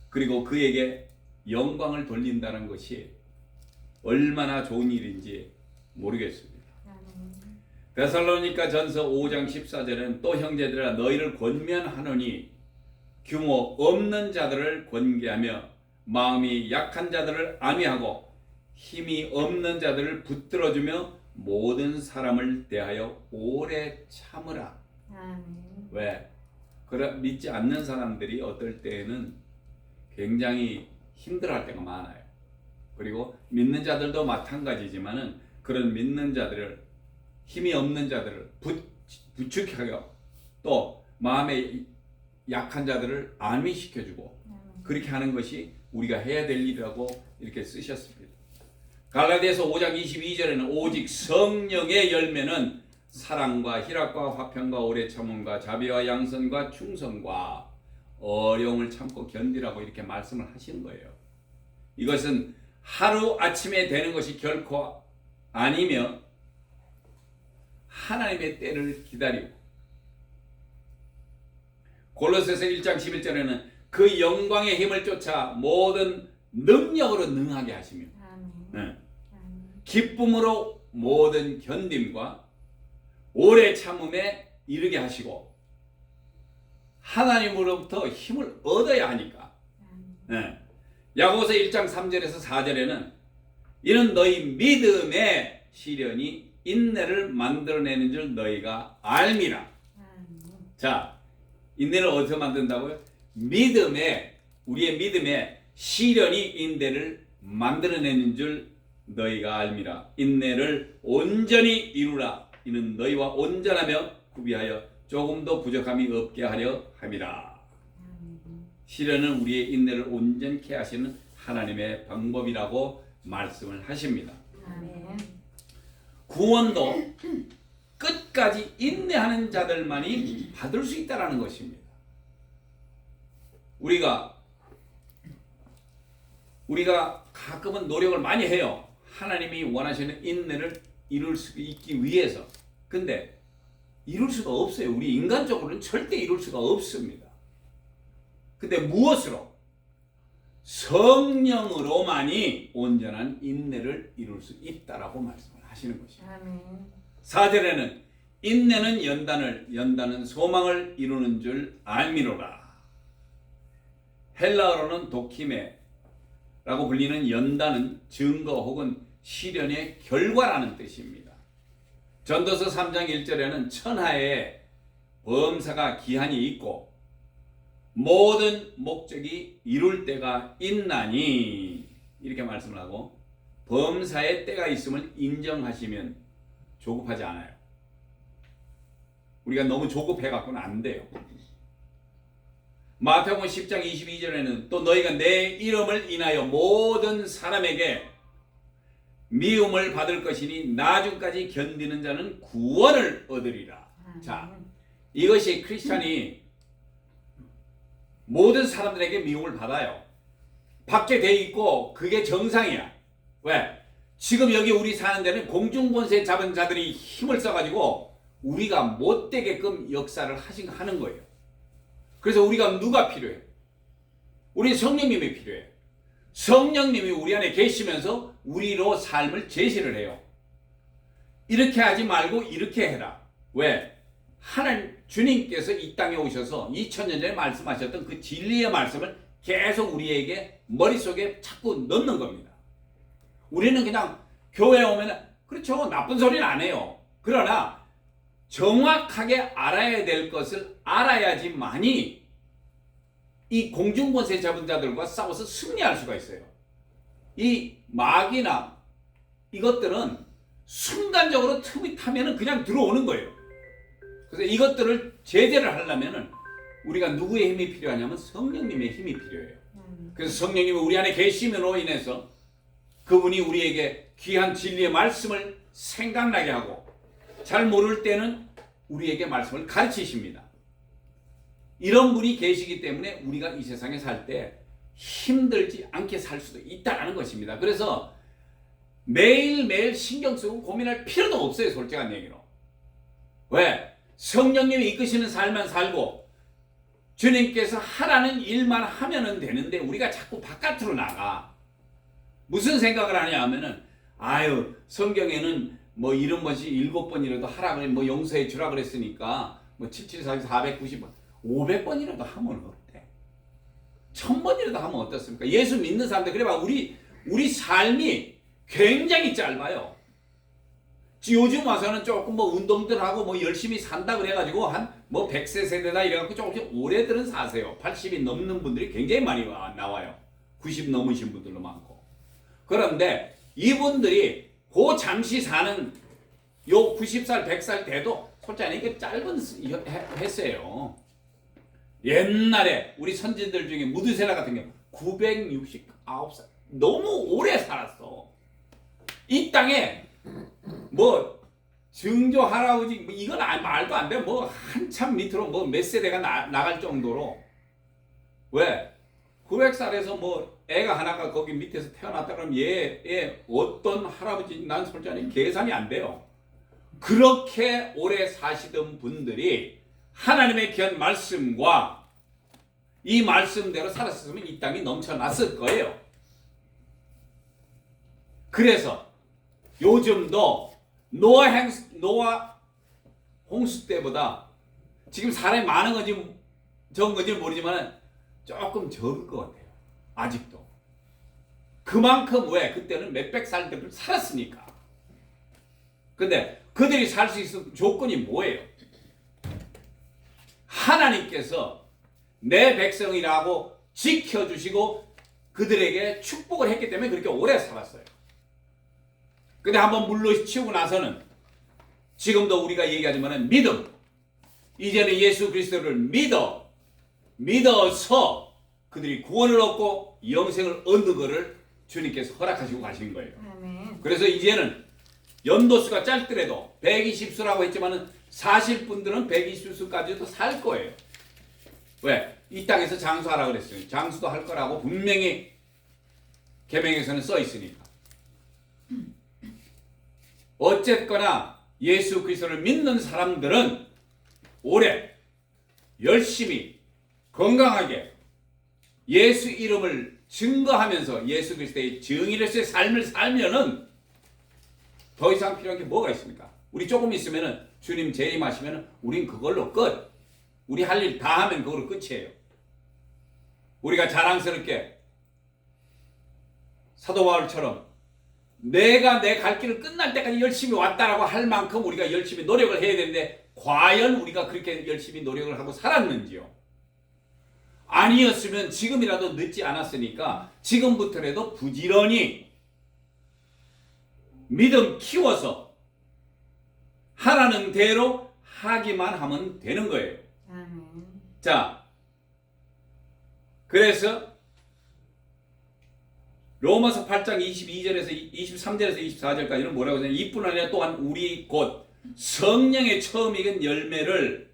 그리고 그에게 영광을 돌린다는 것이 얼마나 좋은 일인지 모르겠습니다. 데살로니가 전서 5장 14절은 또 형제들아 너희를 권면하노니 규모 없는 자들을 권계하며 마음이 약한 자들을 안위하고 힘이 없는 자들을 붙들어주며 모든 사람을 대하여 오래 참으라. 왜? 믿지 않는 사람들이 어떨 때에는 굉장히 힘들어할 때가 많아요. 그리고 믿는 자들도 마찬가지지만은 그런 믿는 자들을, 힘이 없는 자들을 부축하고 또 마음에 약한 자들을 안위시켜주고 그렇게 하는 것이 우리가 해야 될 일이라고 이렇게 쓰셨습니다. 갈라디아서 5장 22절에는 오직 성령의 열매는 사랑과 희락과 화평과 오래 참음과 자비와 양선과 충성과 어려움을 참고 견디라고 이렇게 말씀을 하시는 거예요. 이것은 하루 아침에 되는 것이 결코 아니며 하나님의 때를 기다리고, 골로새서 1장 11절에는 그 영광의 힘을 쫓아 모든 능력으로 능하게 하시며 기쁨으로 모든 견딤과 오래 참음에 이르게 하시고 하나님으로부터 힘을 얻어야 하니까. 야고보서 1장 3절에서 4절에는 이는 너희 믿음의 시련이 인내를 만들어내는 줄 너희가 알미라. 자, 인내를 어디서 만든다고요? 우리의 믿음의 시련이 인내를 만들어내는 줄 너희가 알미라. 인내를 온전히 이루라. 이는 너희와 온전하며 구비하여 조금도 부족함이 없게 하려 함이라. 시련은 우리의 인내를 온전케 하시는 하나님의 방법이라고 말씀을 하십니다. 구원도 끝까지 인내하는 자들만이 받을 수 있다는 것입니다. 우리가 가끔은 노력을 많이 해요. 하나님이 원하시는 인내를 이룰 수 있기 위해서. 근데 이룰 수가 없어요. 우리 인간적으로는 절대 이룰 수가 없습니다. 근데 무엇으로? 성령으로만이 온전한 인내를 이룰 수 있다라고 말씀을 하시는 것입니다. 4절에는 인내는 연단은 소망을 이루는 줄 알미로라. 헬라어로는 도키메라고 불리는 연단은 증거 혹은 시련의 결과라는 뜻입니다. 전도서 3장 1절에는 천하에 범사가 기한이 있고 모든 목적이 이룰 때가 있나니 이렇게 말씀을 하고 범사의 때가 있음을 인정하시면 조급하지 않아요. 우리가 너무 조급해갖고는 안 돼요. 마태복음 10장 22절에는 또 너희가 내 이름을 인하여 모든 사람에게 미움을 받을 것이니 나중까지 견디는 자는 구원을 얻으리라. 자, 이것이 크리스찬이 모든 사람들에게 미움을 받아요. 받게 돼 있고 그게 정상이야. 왜? 지금 여기 우리 사는 데는 공중권세 잡은 자들이 힘을 써가지고 우리가 못되게끔 역사를 하는 거예요. 그래서 우리가 누가 필요해? 우리 성령님이 필요해. 성령님이 우리 안에 계시면서 우리로 삶을 제시를 해요. 이렇게 하지 말고 이렇게 해라. 왜? 하나님 주님께서 이 땅에 오셔서 2000년 전에 말씀하셨던 그 진리의 말씀을 계속 우리에게 머릿속에 자꾸 넣는 겁니다. 우리는 그냥 교회에 오면 그렇죠, 나쁜 소리는 안 해요. 그러나 정확하게 알아야 될 것을 알아야지만이 이 공중권세 잡은 자들과 싸워서 승리할 수가 있어요. 이 마귀나 이것들은 순간적으로 틈이 타면은 그냥 들어오는 거예요. 그래서 이것들을 제재를 하려면은 우리가 누구의 힘이 필요하냐면 성령님의 힘이 필요해요. 그래서 성령님이 우리 안에 계심으로 인해서 그분이 우리에게 귀한 진리의 말씀을 생각나게 하고 잘 모를 때는 우리에게 말씀을 가르치십니다. 이런 분이 계시기 때문에 우리가 이 세상에 살 때 힘들지 않게 살 수도 있다는 것입니다. 그래서 매일매일 신경 쓰고 고민할 필요도 없어요. 솔직한 얘기로. 왜? 성령님이 이끄시는 삶만 살고 주님께서 하라는 일만 하면 되는데 우리가 자꾸 바깥으로 나가. 무슨 생각을 하냐 하면은 아유 성경에는 뭐 이런 것이 7번이라도 하라 그래 뭐 용서해 주라 그랬으니까 뭐 774, 490번 500번이라도 하면 어때? 1000번이라도 하면 어떻습니까? 예수 믿는 사람들 그래 봐 우리 삶이 굉장히 짧아요. 요즘 와서는 조금 뭐 운동들 하고 뭐 열심히 산다 그래가지고 한 뭐 100세 세대다 이래갖고 조금씩 오래들은 사세요. 80이 넘는 분들이 굉장히 많이 나와요. 90 넘으신 분들도 많고. 그런데 이분들이 그 잠시 사는 요 90살 100살 돼도 솔직히 이게 짧은 횟수예요. 옛날에 우리 선진들 중에 무드셀라 같은 경우 969살 너무 오래 살았어. 이 땅에 뭐 증조 할아버지 뭐 이건 말도 안 돼. 뭐 한참 밑으로 뭐 몇 세대가 나갈 정도로. 왜? 900살에서 뭐 애가 하나가 거기 밑에서 태어났다 그러면 얘 어떤 할아버지 난 솔직히 계산이 안 돼요. 그렇게 오래 사시던 분들이 하나님의 귀한 말씀과 이 말씀대로 살았으면 이 땅이 넘쳐났을 거예요. 그래서 요즘도 노아 홍수 때보다 지금 사람이 많은 건지 적은 건지 모르지만 조금 적을 것 같아요. 아직도. 그만큼 왜? 그때는 몇백 살들을 살았으니까. 근데 그들이 살 수 있는 조건이 뭐예요? 하나님께서 내 백성이라고 지켜주시고 그들에게 축복을 했기 때문에 그렇게 오래 살았어요. 근데 한번 물로 치우고 나서는 지금도 우리가 얘기하지만 믿음. 이제는 예수 그리스도를 믿어서 그들이 구원을 얻고 영생을 얻는 것을 주님께서 허락하시고 가신 거예요. 아멘. 그래서 이제는 연도수가 짧더라도 120수라고 했지만 사실 분들은 120수까지도 살 거예요. 왜? 이 땅에서 장수하라 그랬어요. 장수도 할 거라고 분명히 계명에서는 써 있으니까. 어쨌거나 예수 그리스도를 믿는 사람들은 오래 열심히 건강하게 예수 이름을 증거하면서 예수 그리스도의 증인으로서의 삶을 살면은 더 이상 필요한 게 뭐가 있습니까? 우리 조금 있으면은 주님 재림하시면은 우린 그걸로 끝. 우리 할 일 다 하면 그걸로 끝이에요. 우리가 자랑스럽게 사도 바울처럼 내가 내 갈 길을 끝날 때까지 열심히 왔다라고 할 만큼 우리가 열심히 노력을 해야 되는데 과연 우리가 그렇게 열심히 노력을 하고 살았는지요? 아니었으면 지금이라도 늦지 않았으니까 지금부터라도 부지런히 믿음 키워서 하라는 대로 하기만 하면 되는 거예요. 아멘. 자, 그래서 로마서 8장 22절에서 23절에서 24절까지는 뭐라고 하냐면 이뿐 아니라 또한 우리 곧 성령의 처음 익은 열매를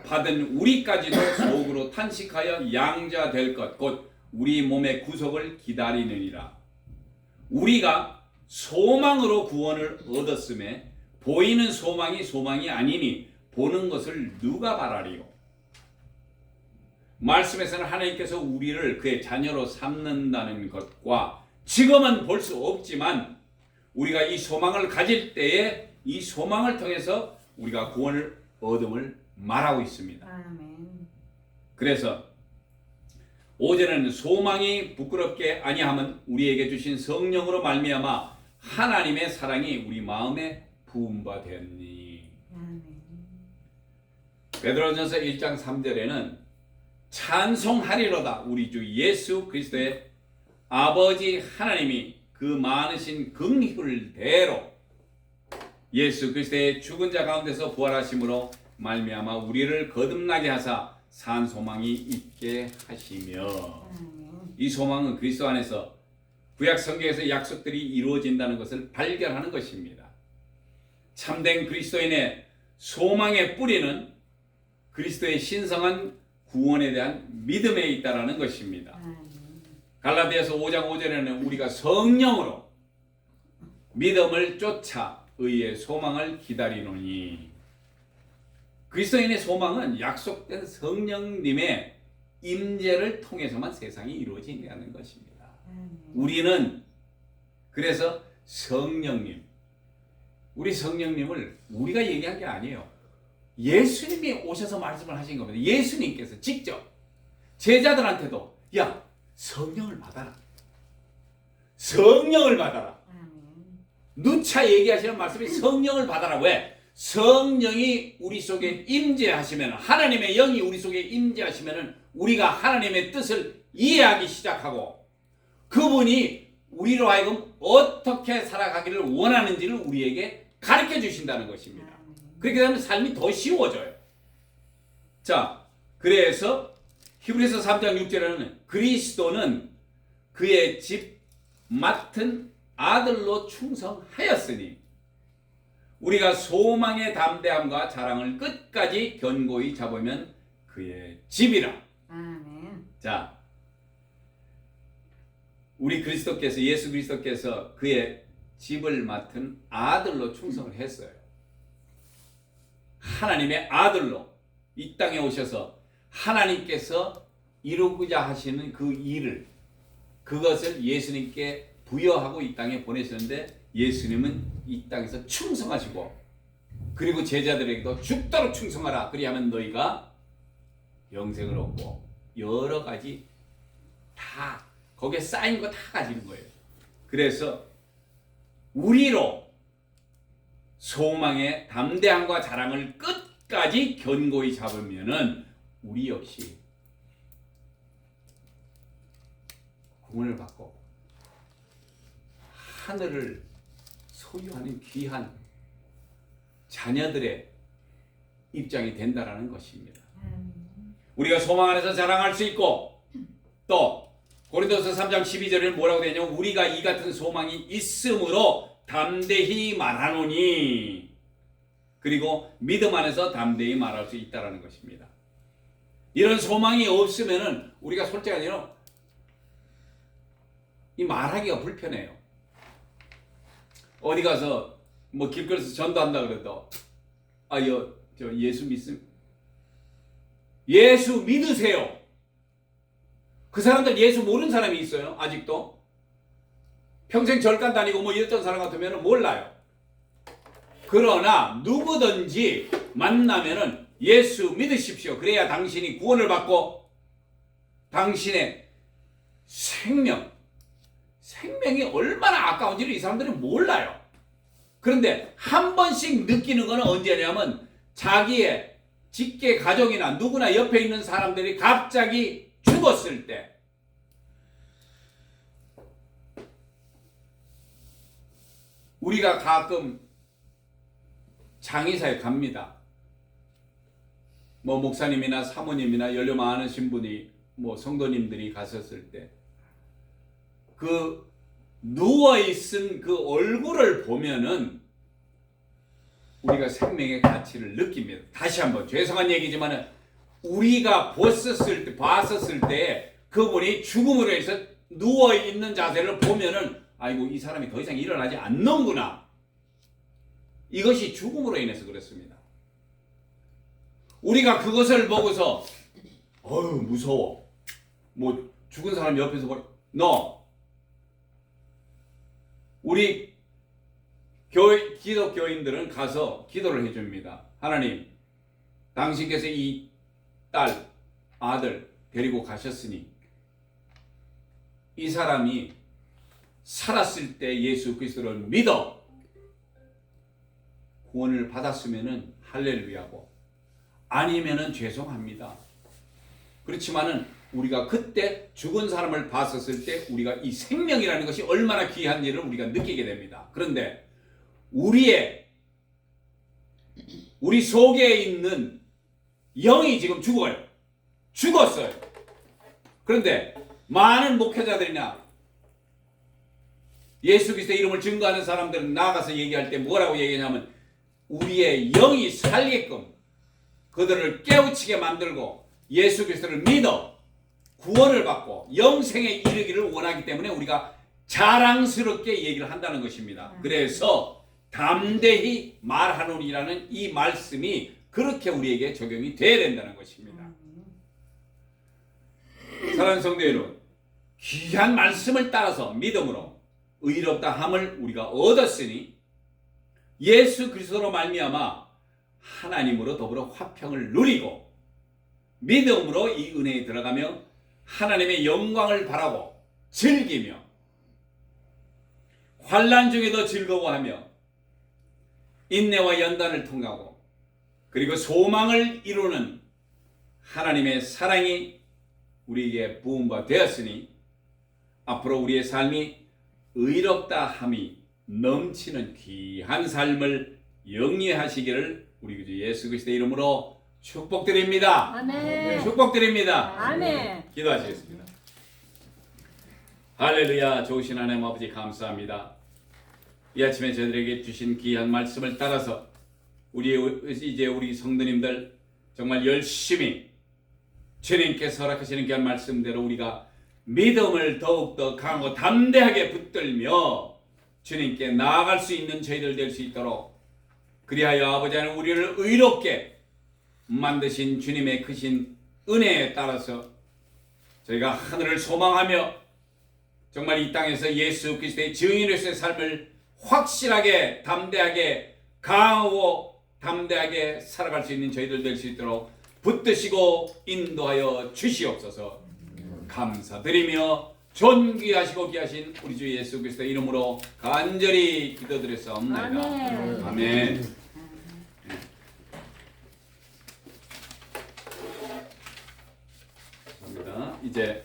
받은 우리까지도 속으로 탄식하여 양자 될 것 곧 우리 몸의 구속을 기다리느니라. 우리가 소망으로 구원을 얻었음에 보이는 소망이 아니니 보는 것을 누가 바라리요? 말씀에서는 하나님께서 우리를 그의 자녀로 삼는다는 것과 지금은 볼 수 없지만 우리가 이 소망을 가질 때에 이 소망을 통해서 우리가 구원을 얻음을 말하고 있습니다. 아멘. 그래서 5절에는 소망이 부끄럽게 아니함은 우리에게 주신 성령으로 말미암아 하나님의 사랑이 우리 마음에 부은 바 되었니. 아멘. 베드로전서 1장 3절에는 찬송하리로다 우리 주 예수 그리스도의 아버지 하나님이 그 많으신 긍휼대로 예수 그리스도의 죽은 자 가운데서 부활하심으로 말미암아 우리를 거듭나게 하사 산 소망이 있게 하시며. 아멘. 이 소망은 그리스도 안에서 구약 성경에서 약속들이 이루어진다는 것을 발견하는 것입니다. 참된 그리스도인의 소망의 뿌리는 그리스도의 신성한 구원에 대한 믿음에 있다라는 것입니다. 아멘. 갈라디아서 5장 5절에는 우리가 성령으로 믿음을 쫓아 의의 소망을 기다리노니. 그리스도인의 소망은 약속된 성령님의 임재를 통해서만 세상이 이루어진다는 것입니다. 우리는 그래서 성령님, 우리 성령님을 우리가 얘기한 게 아니에요. 예수님이 오셔서 말씀을 하신 겁니다. 예수님께서 직접 제자들한테도 야 성령을 받아라. 성령을 받아라. 아멘. 누차 얘기하시는 말씀이 성령을 받아라. 왜? 성령이 우리 속에 임재하시면, 하나님의 영이 우리 속에 임재하시면 우리가 하나님의 뜻을 이해하기 시작하고 그분이 우리로 하여금 어떻게 살아가기를 원하는지를 우리에게 가르쳐 주신다는 것입니다. 그렇게 되면 삶이 더 쉬워져요. 자, 그래서 히브리서 3장 6절에는 그리스도는 그의 집 맡은 아들로 충성하였으니 우리가 소망의 담대함과 자랑을 끝까지 견고히 잡으면 그의 집이라. 아멘. 자, 우리 그리스도께서, 예수 그리스도께서 그의 집을 맡은 아들로 충성을 했어요. 하나님의 아들로 이 땅에 오셔서 하나님께서 이루고자 하시는 그 일을, 그것을 예수님께 부여하고 이 땅에 보내셨는데 예수님은 이 땅에서 충성하시고 그리고 제자들에게도 죽도록 충성하라. 그리하면 너희가 영생을 얻고 여러 가지 다 거기에 쌓인 거 다 가지는 거예요. 그래서 우리로 소망의 담대함과 자랑을 끝까지 견고히 잡으면은 우리 역시 구원을 받고 하늘을 소유하는 귀한 자녀들의 입장이 된다라는 것입니다. 우리가 소망 안에서 자랑할 수 있고 또 고린도서 3장 12절에는 뭐라고 되냐면 우리가 이 같은 소망이 있으므로 담대히 말하노니 그리고 믿음 안에서 담대히 말할 수 있다라는 것입니다. 이런 소망이 없으면은 우리가 솔직하게는 이 말하기가 불편해요. 어디 가서 뭐 길거리에서 전도한다 그래도 저 예수 예수 믿으세요. 그 사람들 예수 모르는 사람이 있어요. 아직도 평생 절간 다니고 뭐 이랬던 사람 같으면 몰라요. 그러나 누구든지 만나면은 예수 믿으십시오. 그래야 당신이 구원을 받고 당신의 생명이 얼마나 아까운지를 이 사람들은 몰라요. 그런데 한 번씩 느끼는 거는 언제냐면 자기의 직계 가족이나 누구나 옆에 있는 사람들이 갑자기 죽었을 때 우리가 가끔 장의사에 갑니다. 뭐 목사님이나 사모님이나 연료 많으신 분이 뭐 성도님들이 갔었을 때 그 누워있은 그 얼굴을 보면은 우리가 생명의 가치를 느낍니다. 다시 한번 죄송한 얘기지만 우리가 봤었을 때 그분이 죽음으로 해서 누워있는 자세를 보면은 아이고 이 사람이 더 이상 일어나지 않는구나. 이것이 죽음으로 인해서 그렇습니다. 우리가 그것을 보고서 어휴 무서워. 뭐 죽은 사람 옆에서 우리 기독교인들은 가서 기도를 해줍니다. 하나님, 당신께서 이 딸, 아들 데리고 가셨으니 이 사람이 살았을 때 예수 그리스도를 믿어 구원을 받았으면은 할렐루야고 아니면은 죄송합니다. 그렇지만은 우리가 그때 죽은 사람을 봤었을 때 우리가 이 생명이라는 것이 얼마나 귀한지를 우리가 느끼게 됩니다. 그런데 우리 속에 있는 영이 지금 죽었어요. 그런데 많은 목회자들이나 예수 그리스도의 이름을 증거하는 사람들은 나가서 얘기할 때 뭐라고 얘기하냐면 우리의 영이 살게끔 그들을 깨우치게 만들고 예수 그리스도를 믿어 구원을 받고 영생에 이르기를 원하기 때문에 우리가 자랑스럽게 얘기를 한다는 것입니다. 그래서 담대히 말하노니라는 이 말씀이 그렇게 우리에게 적용이 돼야 된다는 것입니다. 사랑하는 성도 여러분, 귀한 말씀을 따라서 믿음으로 의롭다 함을 우리가 얻었으니 예수 그리스도로 말미암아 하나님으로 더불어 화평을 누리고 믿음으로 이 은혜에 들어가며 하나님의 영광을 바라고 즐기며 환난 중에도 즐거워하며 인내와 연단을 통하고 그리고 소망을 이루는 하나님의 사랑이 우리에게 부음바 되었으니 앞으로 우리의 삶이 의롭다 함이 넘치는 귀한 삶을 영위하시기를 우리 주 예수 그리스도의 이름으로 축복드립니다. 아멘. 축복드립니다. 아멘. 기도하시겠습니다. 할렐루야. 좋으신 하나님 아버지 감사합니다. 이 아침에 저희들에게 주신 귀한 말씀을 따라서 이제 우리 성도님들 정말 열심히 주님께서 허락하시는 귀한 말씀대로 우리가 믿음을 더욱더 강하고 담대하게 붙들며 주님께 나아갈 수 있는 저희들 될 수 있도록 그리하여 아버지 하나님 우리를 의롭게 만드신 주님의 크신 은혜에 따라서 저희가 하늘을 소망하며 정말 이 땅에서 예수 그리스도의 증인으로서의 삶을 확실하게 담대하게 강하고 담대하게 살아갈 수 있는 저희들 될 수 있도록 붙드시고 인도하여 주시옵소서. 감사드리며 존귀하시고 귀하신 우리 주 예수 그리스도의 이름으로 간절히 기도드렸사옵나이다. 아멘. 아멘. 감사합니다. 이제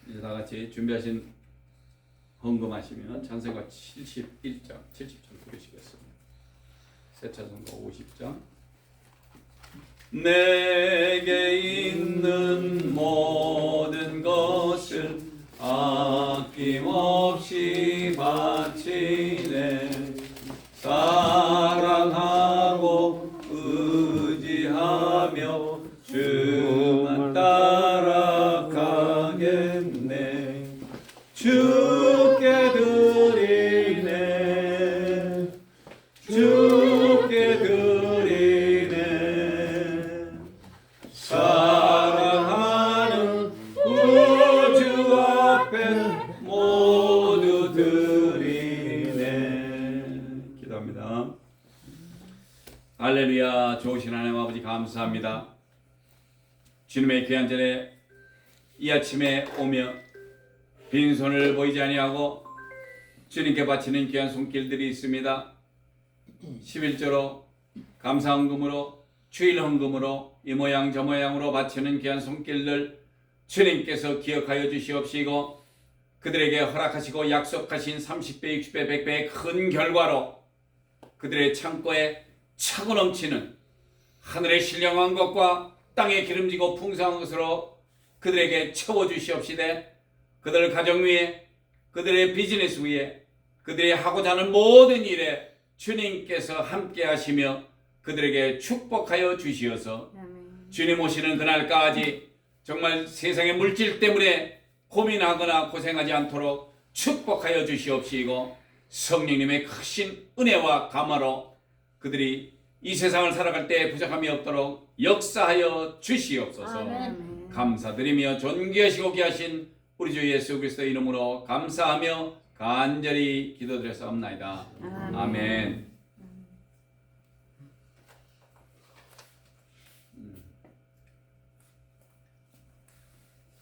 이제 다 같이 준비하신 헌금하시면 찬송가 71장, 70장 부르시겠습니다. 새 찬송가 50장. 내게 있는 모든 것을 아낌없이 바치네. 사랑하고 의지하며 주만 따라가겠네. 주께 드리네. 주께 드리네. 사랑하는 구주 앞에 모두 드리네. 기도합니다. 할렐루야. 좋으신 하나님 아버지 감사합니다. 주님의 귀한 전에 이 아침에 오며 빈손을 보이지 아니하고 주님께 바치는 귀한 손길들이 있습니다. 11조로 감사헌금으로 주일헌금으로 이 모양 저 모양으로 바치는 귀한 손길들 주님께서 기억하여 주시옵시고 그들에게 허락하시고 약속하신 30배, 60배, 100배의 큰 결과로 그들의 창고에 차고 넘치는 하늘의 신령한 것과 땅에 기름지고 풍성한 것으로 그들에게 채워주시옵시되 그들 가정 위에 그들의 비즈니스 위에 그들이 하고자 하는 모든 일에 주님께서 함께 하시며 그들에게 축복하여 주시어서 주님 오시는 그날까지 정말 세상의 물질 때문에 고민하거나 고생하지 않도록 축복하여 주시옵시고 성령님의 크신 은혜와 감화로 그들이 이 세상을 살아갈 때 부족함이 없도록 역사하여 주시옵소서. 아멘. 감사드리며 존귀하시고 귀하신 우리 주 예수 그리스도의 이름으로 감사하며 간절히 기도드렸사옵나이다. 아멘.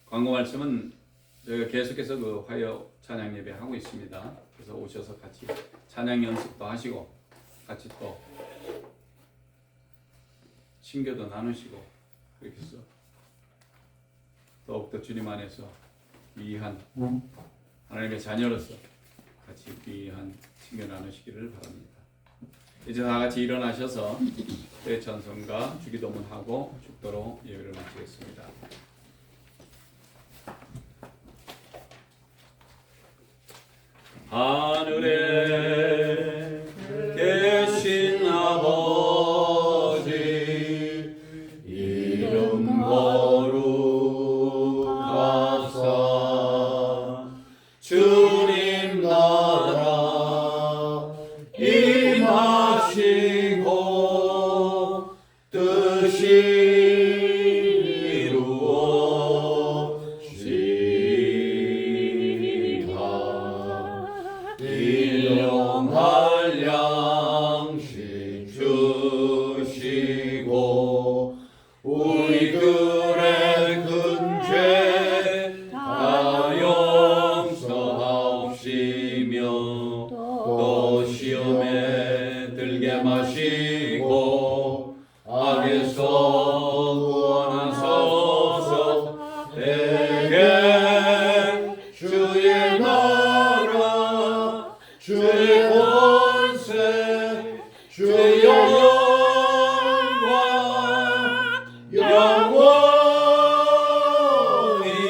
광고 말씀은 저희가 계속해서 그 화요 찬양 예배 하고 있습니다. 그래서 오셔서 같이 찬양 연습도 하시고 같이 또 친교도 나누시고 그렇게 해서 더욱더 주님 안에서 귀한 하나님의 자녀로서 같이 귀한 친교 나누시기를 바랍니다. 이제 다 같이 일어나셔서 대찬송과 주기도문하고 축도로 예배를 마치겠습니다. 하늘에 계신 아버지 이름 거룩하사 주님 나라 임하시고 뜻이 이루어지리라. 일용할 양식 주시고 우리들의 큰 죄 들게 마시고 악에서 구원하소서. 내게 주의 나라 주의 권세 주의 영광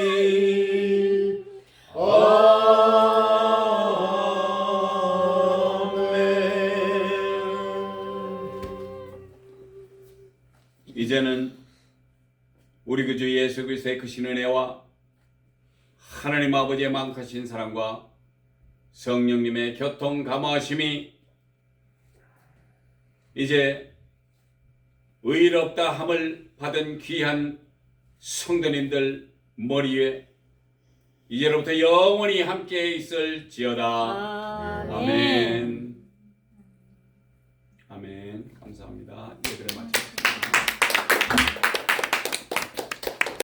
영원히 이제는 우리 그 주 예수 그리스도의 크신 은혜와 하나님 아버지의 만크신 사랑과 성령님의 교통 감화하심이 이제 의롭다 함을 받은 귀한 성도님들 머리에 이제로부터 영원히 함께 있을지어다. 아멘.